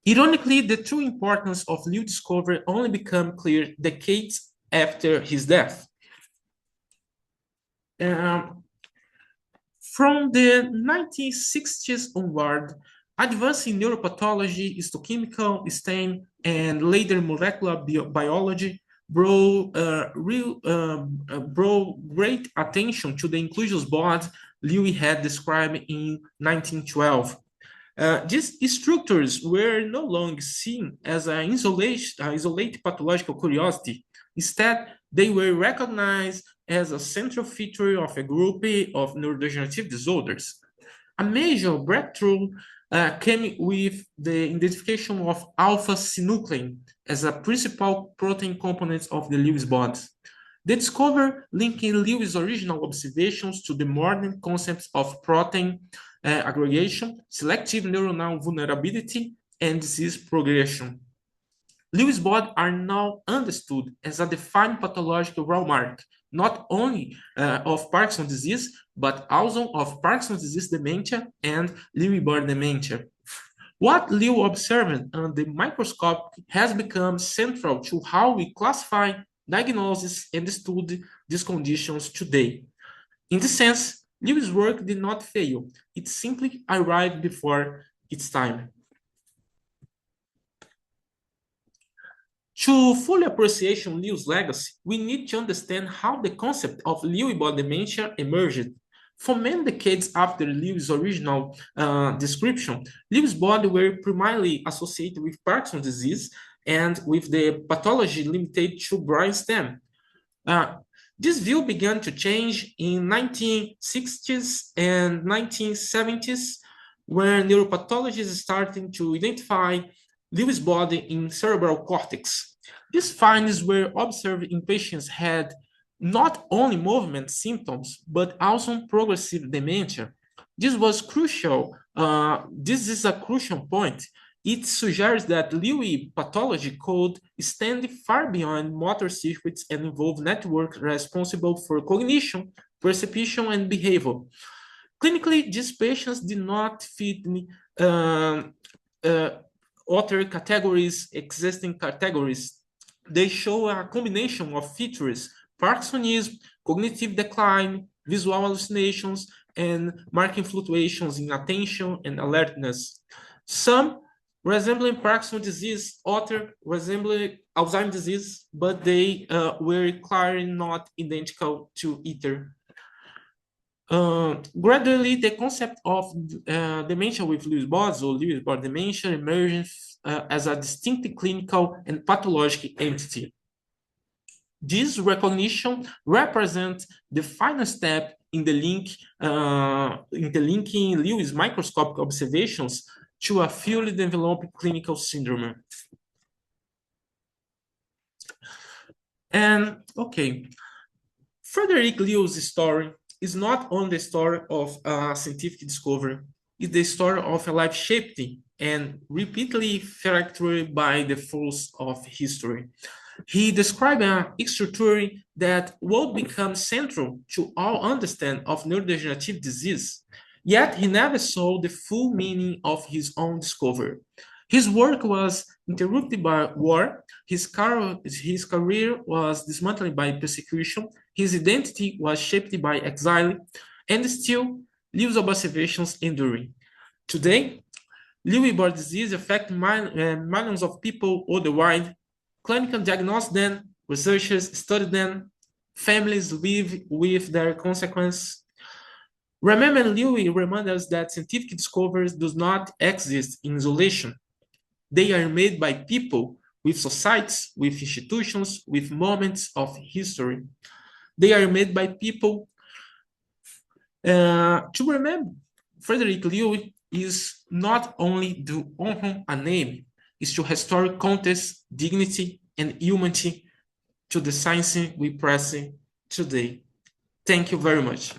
Ironically, the true importance of Lewy discovery only became clear decades after his death. From the 1960s onward, advances in neuropathology, histochemical, STEM, and later molecular biology brought great attention to the inclusions board Lewy had described in 1912. These structures were no longer seen as an isolated pathological curiosity. Instead, they were recognized as a central feature of a group of neurodegenerative disorders. A major breakthrough came with the identification of alpha-synuclein as a principal protein component of the Lewy's body. The discovery linking Lewy's original observations to the modern concepts of protein aggregation, selective neuronal vulnerability, and disease progression. Lewy's bodies are now understood as a defined pathological hallmark, not only of Parkinson's disease, but also of Parkinson's disease dementia and Lewy body dementia. What Lewy observed under the microscope has become central to how we classify, diagnose, and study these conditions today. In this sense, Lewy's work did not fail. It simply arrived before its time. To fully appreciate Lewy's legacy, we need to understand how the concept of Lewy body dementia emerged. For many decades after Lewy's original description, Lewy's body were primarily associated with Parkinson's disease and with the pathology limited to brainstem. This view began to change in 1960s and 1970s, when neuropathologists started to identify Lewy's body in cerebral cortex. These findings were observed in patients had not only movement symptoms, but also progressive dementia. This was crucial. This is a crucial point. It suggests that Lewy pathology could extend far beyond motor circuits and involve networks responsible for cognition, perception, and behavior. Clinically, these patients did not fit uh, uh, other categories, existing categories. They show a combination of features: Parkinsonism, cognitive decline, visual hallucinations, and marking fluctuations in attention and alertness. Some resembling Parkinson's disease, others resembling Alzheimer's disease, but they were clearly not identical to either. Gradually, the concept of dementia with Lewy bodies or Lewy body dementia emerged as a distinct clinical and pathologic entity. This recognition represents the final step in the linking Lewy's microscopic observations to a fully developed clinical syndrome. And okay, Friedrich Lewy's story is not only the story of a scientific discovery, it's the story of a life shaped and repeatedly fractured by the force of history. He described an structure that would become central to all understanding of neurodegenerative disease, yet he never saw the full meaning of his own discovery. His work was interrupted by war, his career was dismantled by persecution, his identity was shaped by exile, and still Lewis' observations enduring. Today, Lewy body disease affects millions of people worldwide. Clinical diagnose them, researchers study them, families live with their consequence. Remember, Lewy reminds us that scientific discoveries do not exist in isolation. They are made by people, with societies, with institutions, with moments of history. They are made by people to remember. Friedrich Lewy is not to honor a name, is to restore context, dignity, and humanity to the science we practice today. Thank you very much.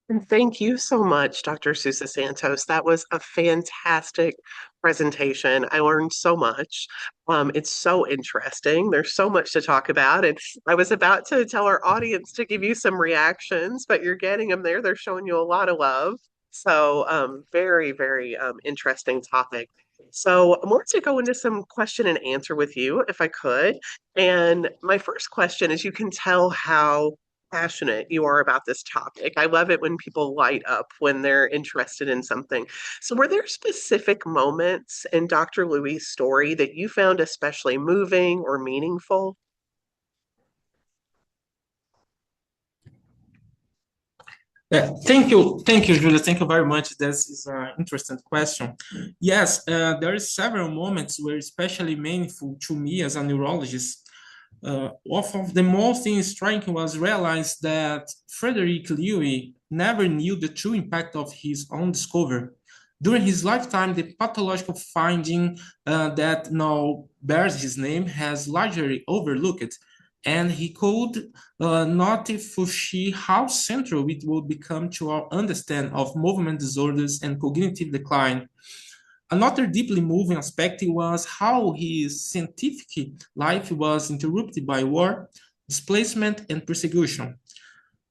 And thank you so much, Dr. Sousa-Santos. That was a fantastic presentation. I learned so much. It's so interesting. There's so much to talk about. And I was about to tell our audience to give you some reactions, but you're getting them there. They're showing you a lot of love. So, very, very interesting topic. So, I wanted to go into some question and answer with you, if I could. And my first question is, you can tell how passionate you are about this topic. I love it when people light up when they're interested in something. So, were there specific moments in Dr. Lewy's story that you found especially moving or meaningful? Thank you, Julia. Thank you very much. This is an interesting question. Yes, there are several moments were especially meaningful to me as a neurologist. One of the most striking was realize that Friedrich Lewy never knew the true impact of his own discovery. During his lifetime, the pathological finding that now bears his name has largely overlooked, and he could not foresee how central it would become to our understanding of movement disorders and cognitive decline. Another deeply moving aspect was how his scientific life was interrupted by war, displacement, and persecution.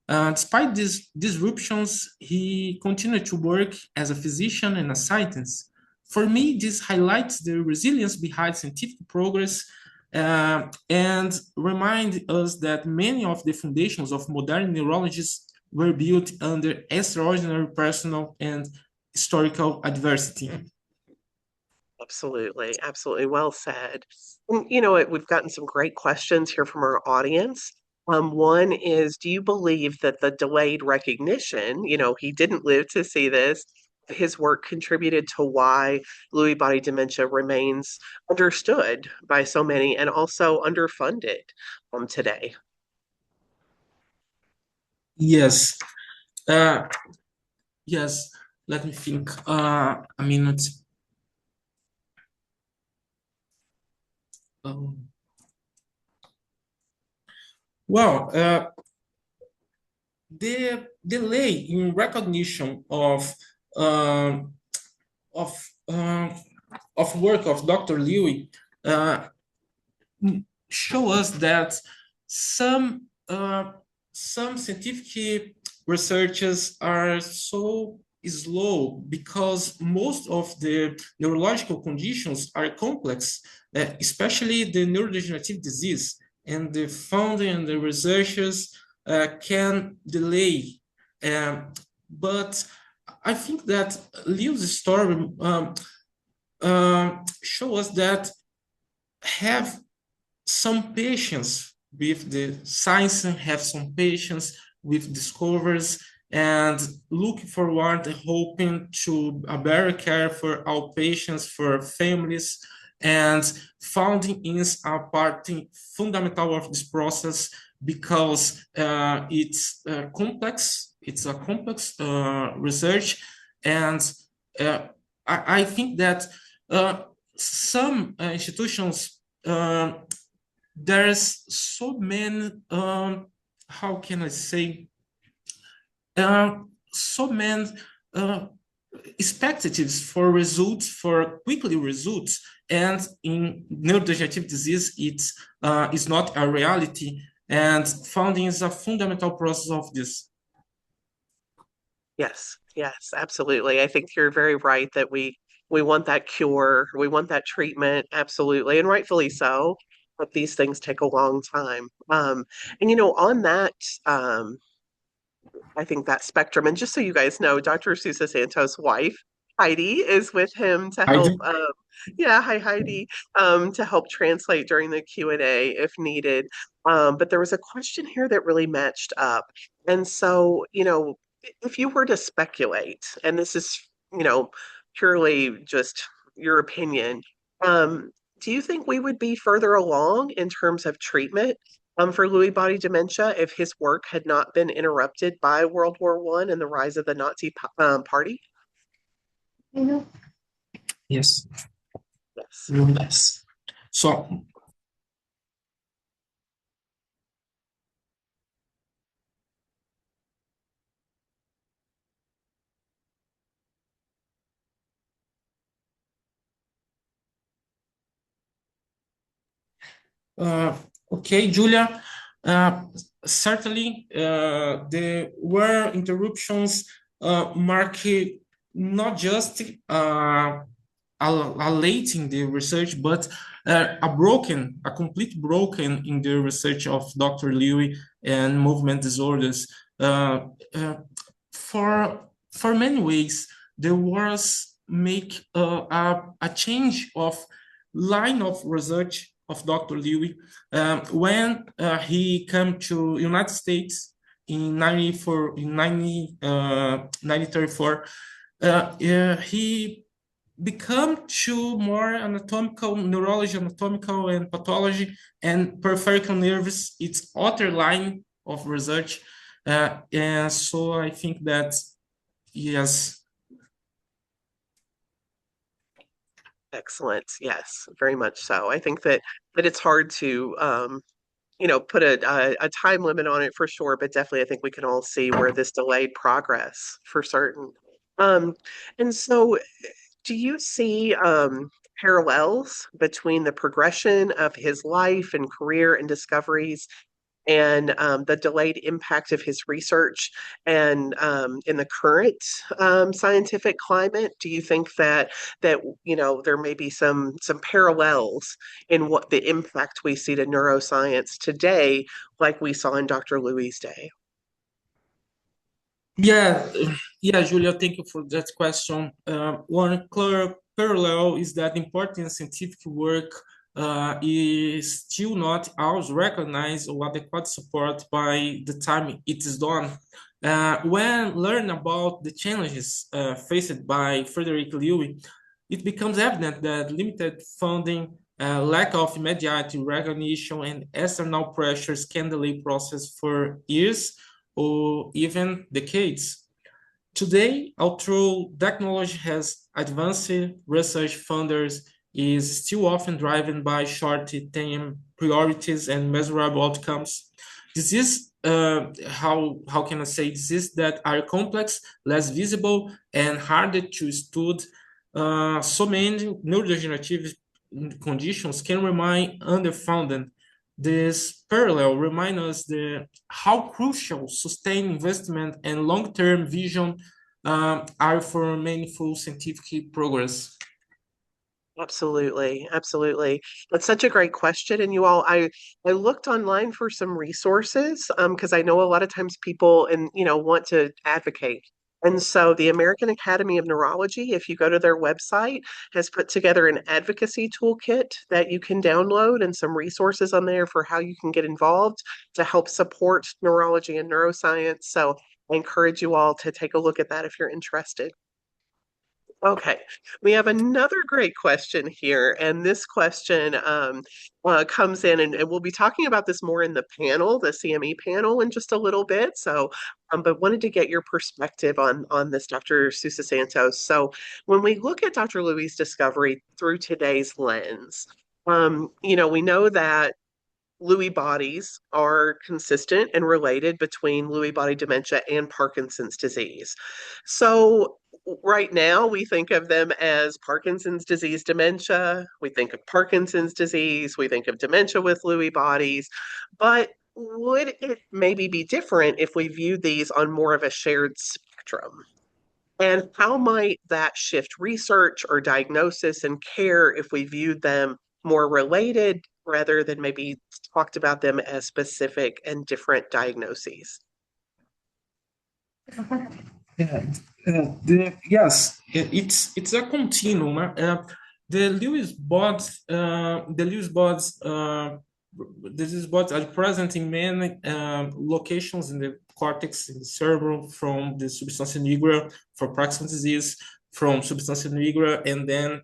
Despite these disruptions, he continued to work as a physician and a scientist. For me, this highlights the resilience behind scientific progress and remind us that many of the foundations of modern neurologists were built under extraordinary personal and historical adversity. Absolutely, absolutely. Well said. And we've gotten some great questions here from our audience. One is, do you believe that the delayed recognition, he didn't live to see this, his work contributed to why Lewy body dementia remains understood by so many and also underfunded today? Yes. Uh, yes. Let me think. A minute. Um, well, the delay in recognition um, of uh, of work of Dr. Lewy uh, show us that some some scientific researches are so slow because most of the neurological conditions are complex, especially the neurodegenerative disease, and the funding and the researchers can delay. But I think that Leo's story show us that have some patience with the science and have some patience with discoveries and looking forward and hoping to a better care for our patients, for families, and funding is a part fundamental of this process because it's complex. It's a complex research, and uh, I think that some institutions there's so many how can I say uh, so many uh, expectatives for results, for quickly results, and in neurodegenerative disease it's not a reality, and funding is a fundamental process of this. Yes, yes, absolutely. I think you're very right that we want that cure, we want that treatment, absolutely, and rightfully so. But these things take a long time. And on that, um, I think that spectrum. And just so you guys know, Dr. Sousa-Santos' wife, Heidi, is with him to I help. do. Yeah, hi Heidi, to help translate during the Q&A if needed. But there was a question here that really matched up. And so, if you were to speculate, and this is, purely just your opinion, um, do you think we would be further along in terms of treatment for Lewy body dementia if his work had not been interrupted by World War One and the rise of the Nazi Party? Yes. Yes. Yes. So Uh, okay, Julia. Uh, Certainly, there were interruptions marked not just a late in the research, but a complete broken in the research of Dr. Lewy and movement disorders. Uh, for many ways, there was make a change of line of research of Dr. Lewy when he came to United States in 94 in 1934. He become to more anatomical neurology, anatomical and pathology, and peripheral nerves. It's other line of research, and so I think that yes. Excellent. Yes, very much so. I think that it's hard to put a time limit on it for sure, but definitely I think we can all see where this delayed progress for certain. Um, and so do you see parallels between the progression of his life and career and discoveries and the delayed impact of his research and in the current scientific climate? Do you think that there may be some parallels in what the impact we see to neuroscience today, like we saw in Dr. Louis' day? Yeah, yeah, Julia, thank you for that question. One clear parallel is that important scientific work is still not always recognized or adequate support by the time it is done. When learning about the challenges faced by Friedrich Lewy, it becomes evident that limited funding, lack of immediate recognition, and external pressures can delay process for years or even decades. Today, although technology has advanced, research funders is still often driven by short-term priorities and measurable outcomes. This is how can I say diseases that are complex, less visible, and harder to study. So many neurodegenerative conditions can remain underfunded. This parallel reminds us how crucial sustained investment and long-term vision are for meaningful scientific progress. Absolutely, absolutely. That's such a great question. And I looked online for some resources because I know a lot of times people want to advocate. And so the American Academy of Neurology, if you go to their website, has put together an advocacy toolkit that you can download and some resources on there for how you can get involved to help support neurology and neuroscience. So I encourage you all to take a look at that if you're interested. Okay, we have another great question here, and this question comes in, and we'll be talking about this more in the panel, the CME panel, in just a little bit. So, but wanted to get your perspective on this, Dr. Sousa-Santos. So, when we look at Dr. Lewy's discovery through today's lens, we know that Lewy bodies are consistent and related between Lewy body dementia and Parkinson's disease. So, right now, we think of them as Parkinson's disease dementia. We think of Parkinson's disease. We think of dementia with Lewy bodies. But would it maybe be different if we viewed these on more of a shared spectrum? And how might that shift research or diagnosis and care if we viewed them more related rather than maybe talked about them as specific and different diagnoses? Yeah, it's a continuum. The Lewis bots, disease bots are present in many locations in the cortex, in the cerebrum, from the substantia nigra for Parkinson's disease, from substantia nigra, and then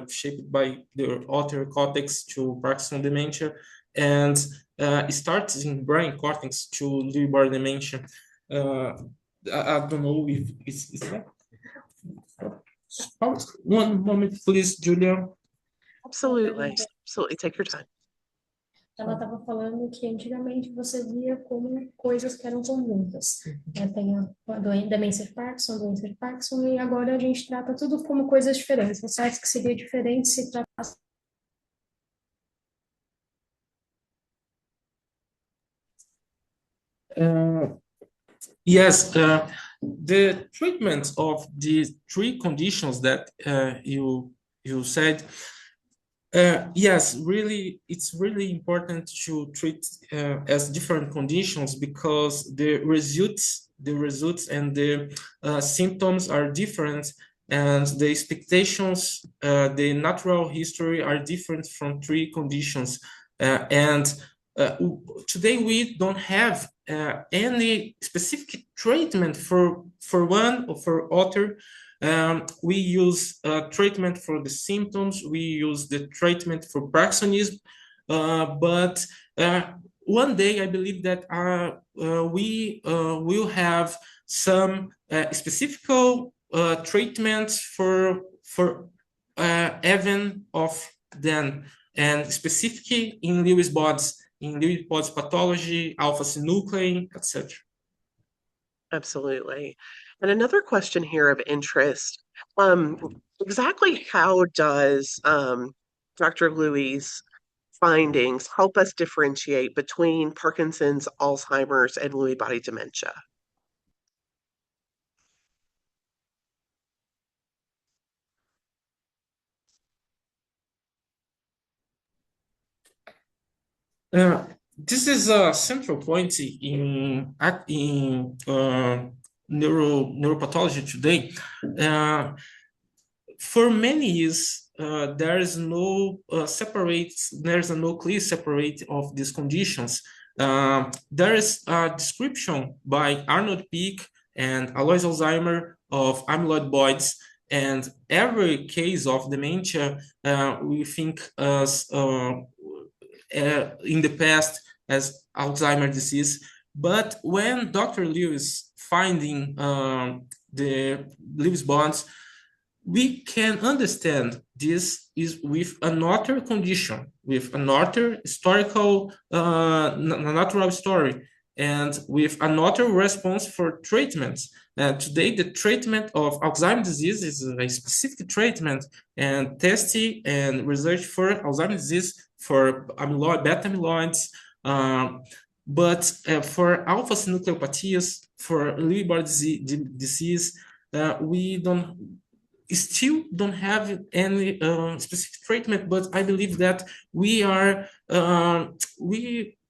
shaped by the outer cortex to Parkinson dementia, and it starts in brain cortex to Lewy body dementia. I don't know if it's that. One moment, please, Julia. Absolutely. Absolutely. Take your time. Ela estava falando que antigamente você via como coisas que eram conjuntas. Tem a doença de Parkinson, e agora a gente trata tudo como coisas diferentes. Você acha que seria diferente se tratasse? Yes, the treatment of the three conditions that you said, yes, really, it's really important to treat as different conditions because the results and the symptoms are different, and the expectations, the natural history are different from three conditions, and today we don't have any specific treatment for one or for other. We use treatment for the symptoms. We use the treatment for Parkinsonism, but one day I believe that we will have some specific treatments for even of them, and specifically in Lewy bodies. In Lewy bodies pathology, alpha-synuclein, etc. Absolutely. And another question here of interest, exactly how does Dr. Lewy's findings help us differentiate between Parkinson's, Alzheimer's, and Lewy body dementia? This is a central point in neuropathology today. For many years, there is no clear separate of these conditions. There is a description by Arnold Peak and Alois Alzheimer of amyloid boids, and every case of dementia we think as in the past as Alzheimer's disease. But when Dr. Lewis finding the Lewis bonds, we can understand this is with another condition, with another historical, natural story, and with another response for treatments. Today, the treatment of Alzheimer's disease is a specific treatment and testing and research for Alzheimer's disease for amyloid, beta amyloids, but for alpha-synucleinopathies, for Lewy body disease, we still don't have any specific treatment, but I believe that we are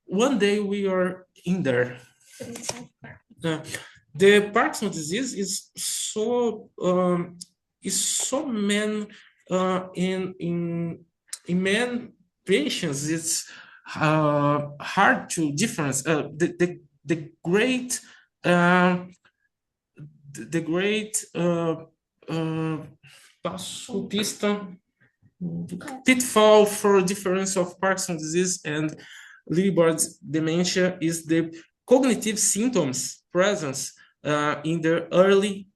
one day we are in there. The Parkinson's disease is so in men patients. It's hard to difference the great passo pista pitfall for difference of Parkinson's disease and Lewy body dementia is the cognitive symptoms presence in the early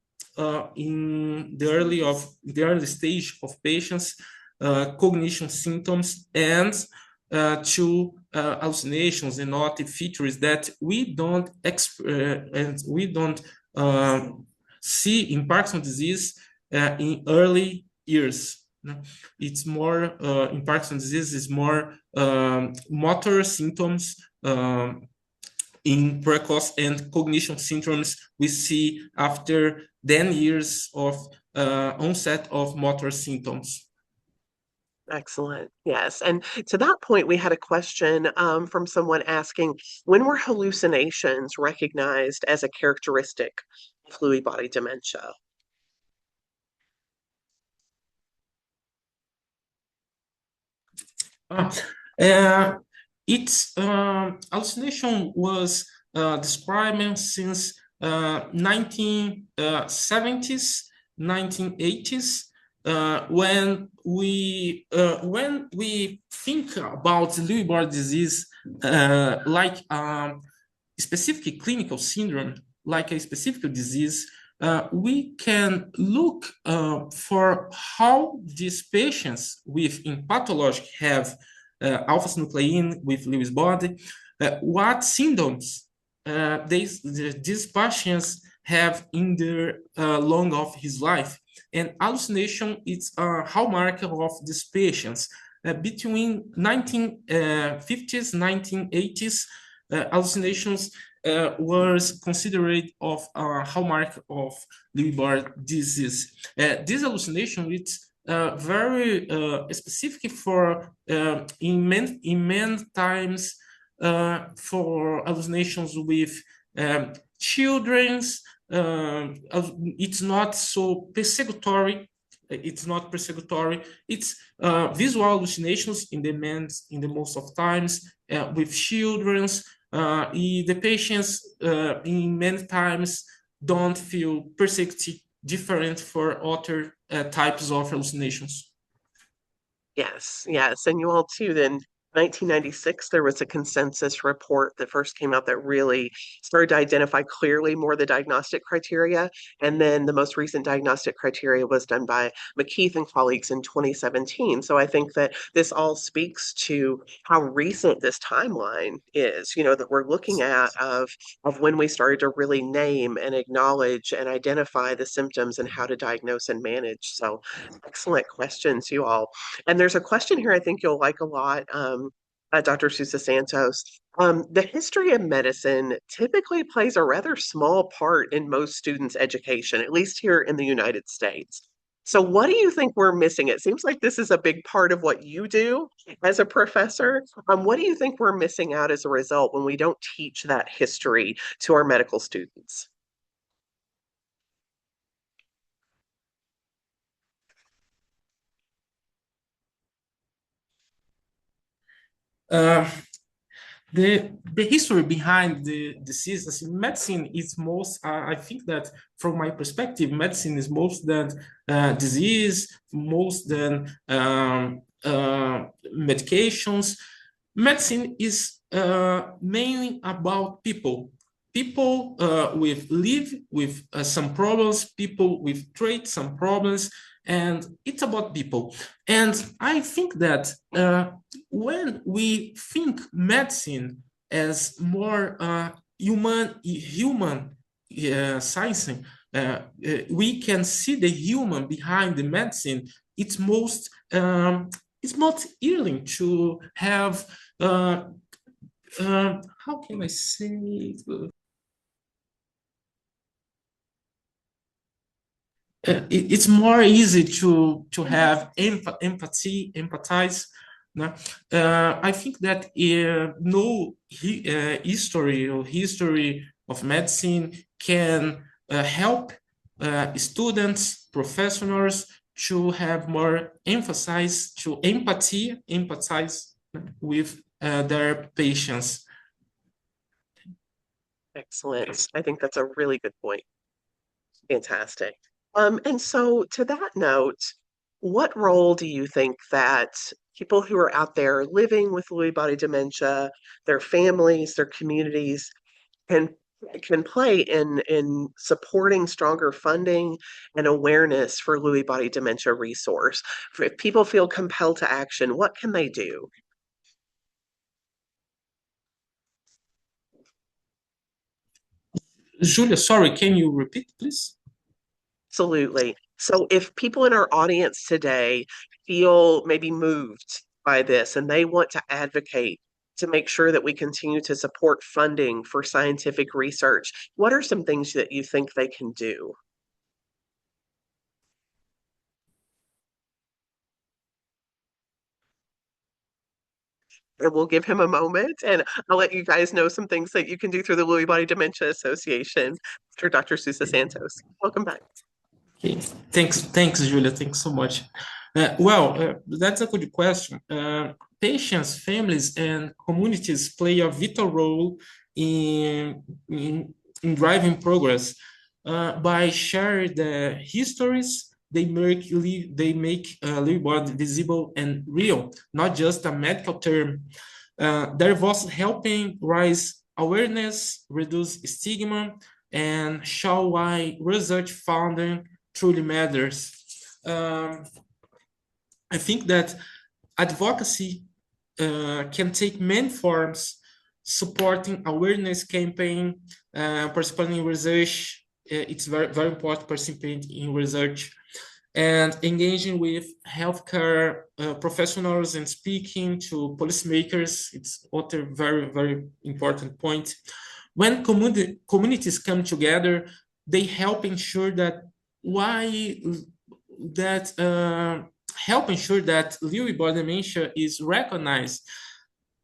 stage of patients, cognition symptoms, and to hallucinations and other features that we don't see in Parkinson's disease in early years. It's more in Parkinson's disease is more motor symptoms in precoce, and cognition symptoms we see after 10 years of onset of motor symptoms. Excellent. Yes. And to that point, we had a question from someone asking, when were hallucinations recognized as a characteristic of Lewy body dementia? Its hallucination was described since 1970s, 1980s, when we think about Lewy body disease like specific clinical syndrome, like a specific disease, we can look for how these patients with in pathologic have alpha-synuclein with Lewy's body, what symptoms these patients have in the long of his life. And hallucination is a hallmark of these patients. Between 1950s, 1980s, hallucinations was considered of a hallmark of Lewy body disease. This hallucination is very specific for in men times for hallucinations with children's. It's not so persecutory. It's not persecutory. It's visual hallucinations in the men in the most of times with children's. The patients in many times don't feel persecuted different for other types of hallucinations. Yes, yes. And you all too, then 1996, there was a consensus report that first came out that really started to identify clearly more the diagnostic criteria. And then the most recent diagnostic criteria was done by McKeith and colleagues in 2017. So I think that this all speaks to how recent this timeline is, that we're looking at of when we started to really name and acknowledge and identify the symptoms and how to diagnose and manage. So excellent questions, you all. And there's a question here I think you'll like a lot, Dr. Sousa-Santos. The history of medicine typically plays a rather small part in most students' education, at least here in the United States. So, what do you think we're missing? It seems like this is a big part of what you do as a professor. What do you think we're missing out as a result when we don't teach that history to our medical students? The history behind the diseases in medicine is most, I think that from my perspective, medicine is most than disease, most than medications. Medicine is mainly about people. People live with some problems, people with traits, some problems, and it's about people. And I think that when we think medicine as more human science, we can see the human behind the medicine. It's most it's not healing to have how can I say it's more easy to have empathize. No? I think that no history of medicine can help students, professionals to have more emphasis to empathize with their patients. Excellent. I think that's a really good point. Fantastic. And so to that note, what role do you think that people who are out there living with Lewy body dementia, their families, their communities can can play in supporting stronger funding and awareness for Lewy body dementia resource? If people feel compelled to action, what can they do? Julia, sorry, can you repeat, please? Absolutely. So if people in our audience today feel maybe moved by this and they want to advocate to make sure that we continue to support funding for scientific research, what are some things that you think they can do? And we'll give him a moment and I'll let you guys know some things that you can do through the Lewy Body Dementia Association after Dr. Sousa-Santos. Welcome back. Okay. Thanks, Julia. Thanks so much. That's a good question. Patients, families, and communities play a vital role in driving progress. By sharing the histories, they make Lewy body visible and real, not just a medical term. They're also helping raise awareness, reduce stigma, and show why research funding truly matters. Um, I think that advocacy can take many forms, supporting awareness campaign, participating in research. It's very important to participate in research and engaging with healthcare professionals and speaking to policymakers. It's other very important point. When communities come together, they help ensure that why that help ensure that Lewy body dementia is recognized,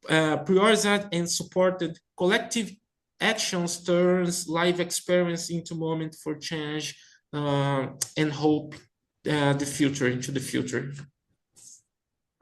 prioritized, and supported. Collective actions turns life experience into moment for change and hope into the future.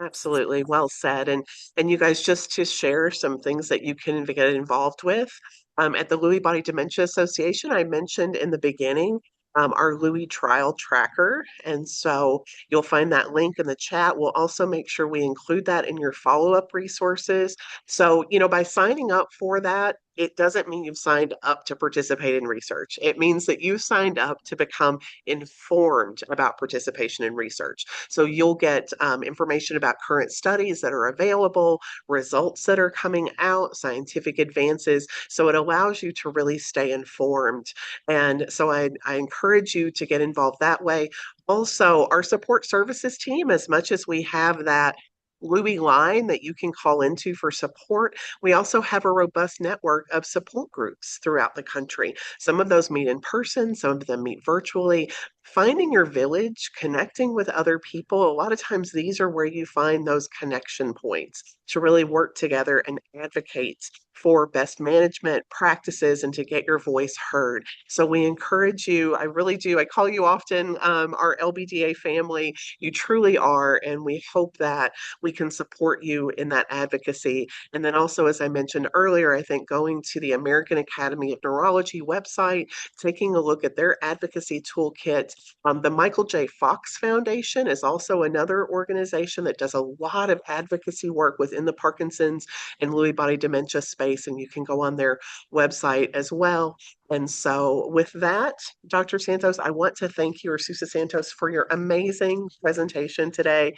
Absolutely. Well said. And you guys, just to share some things that you can get involved with, at the Lewy Body Dementia Association, I mentioned in the beginning, our Lewy Trial Tracker. And so you'll find that link in the chat. We'll also make sure we include that in your follow-up resources. So, by signing up for that, it doesn't mean you've signed up to participate in research. It means that you signed up to become informed about participation in research. So you'll get information about current studies that are available, results that are coming out, scientific advances. So it allows you to really stay informed. And so I encourage you to get involved that way. Also, our support services team, as much as we have that Lewy line that you can call into for support, we also have a robust network of support groups throughout the country. Some of those meet in person, some of them meet virtually. finding your village, connecting with other people. A lot of times these are where you find those connection points to really work together and advocate for best management practices and to get your voice heard. So we encourage you, I really do. I call you often our LBDA family. You truly are, and we hope that we can support you in that advocacy. And then also, as I mentioned earlier, I think going to the American Academy of Neurology website, taking a look at their advocacy toolkit. The Michael J. Fox Foundation is also another organization that does a lot of advocacy work within the Parkinson's and Lewy body dementia space, and you can go on their website as well. And so, with that, Dr. Santos, I want to thank you, or Sousa-Santos, for your amazing presentation today.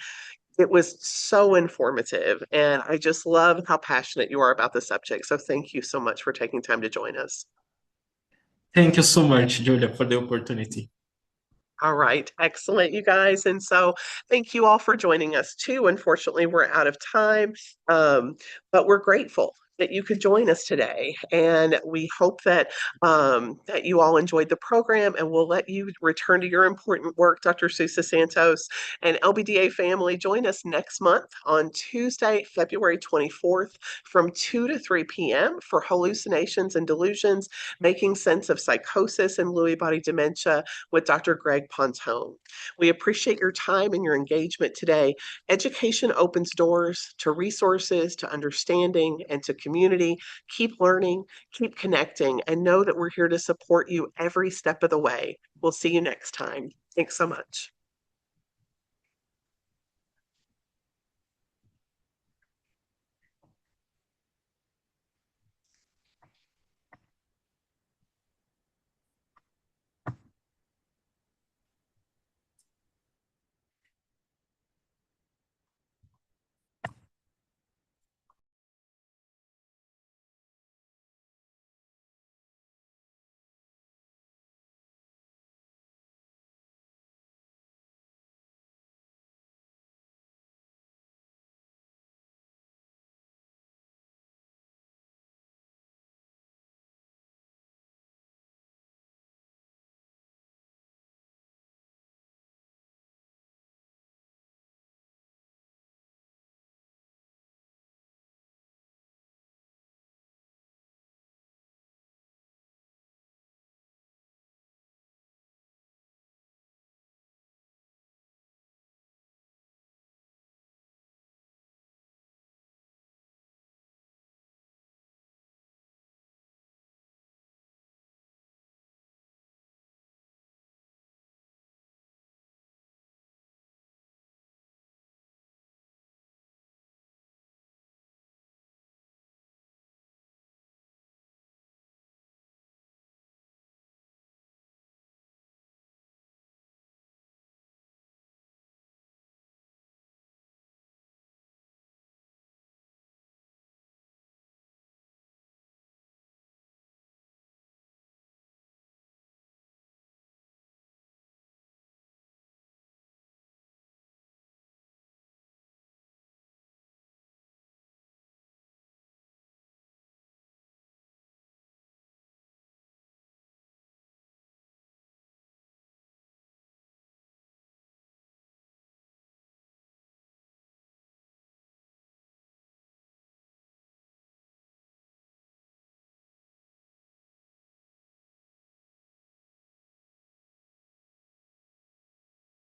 It was so informative, and I just love how passionate you are about the subject. So, thank you so much for taking time to join us. Thank you so much, Julia, for the opportunity. All right, excellent, you guys. And so thank you all for joining us too. Unfortunately, we're out of time, but we're grateful that you could join us today. And we hope that that you all enjoyed the program, and we'll let you return to your important work, Dr. Sousa-Santos. And LBDA family, join us next month on Tuesday, February 24th from 2 to 3 p.m. for Hallucinations and Delusions, Making Sense of Psychosis and Lewy body dementia with Dr. Greg Pontone. We appreciate your time and your engagement today. Education opens doors to resources, to understanding, and to community. Keep learning, keep connecting, and know that we're here to support you every step of the way. We'll see you next time. Thanks so much.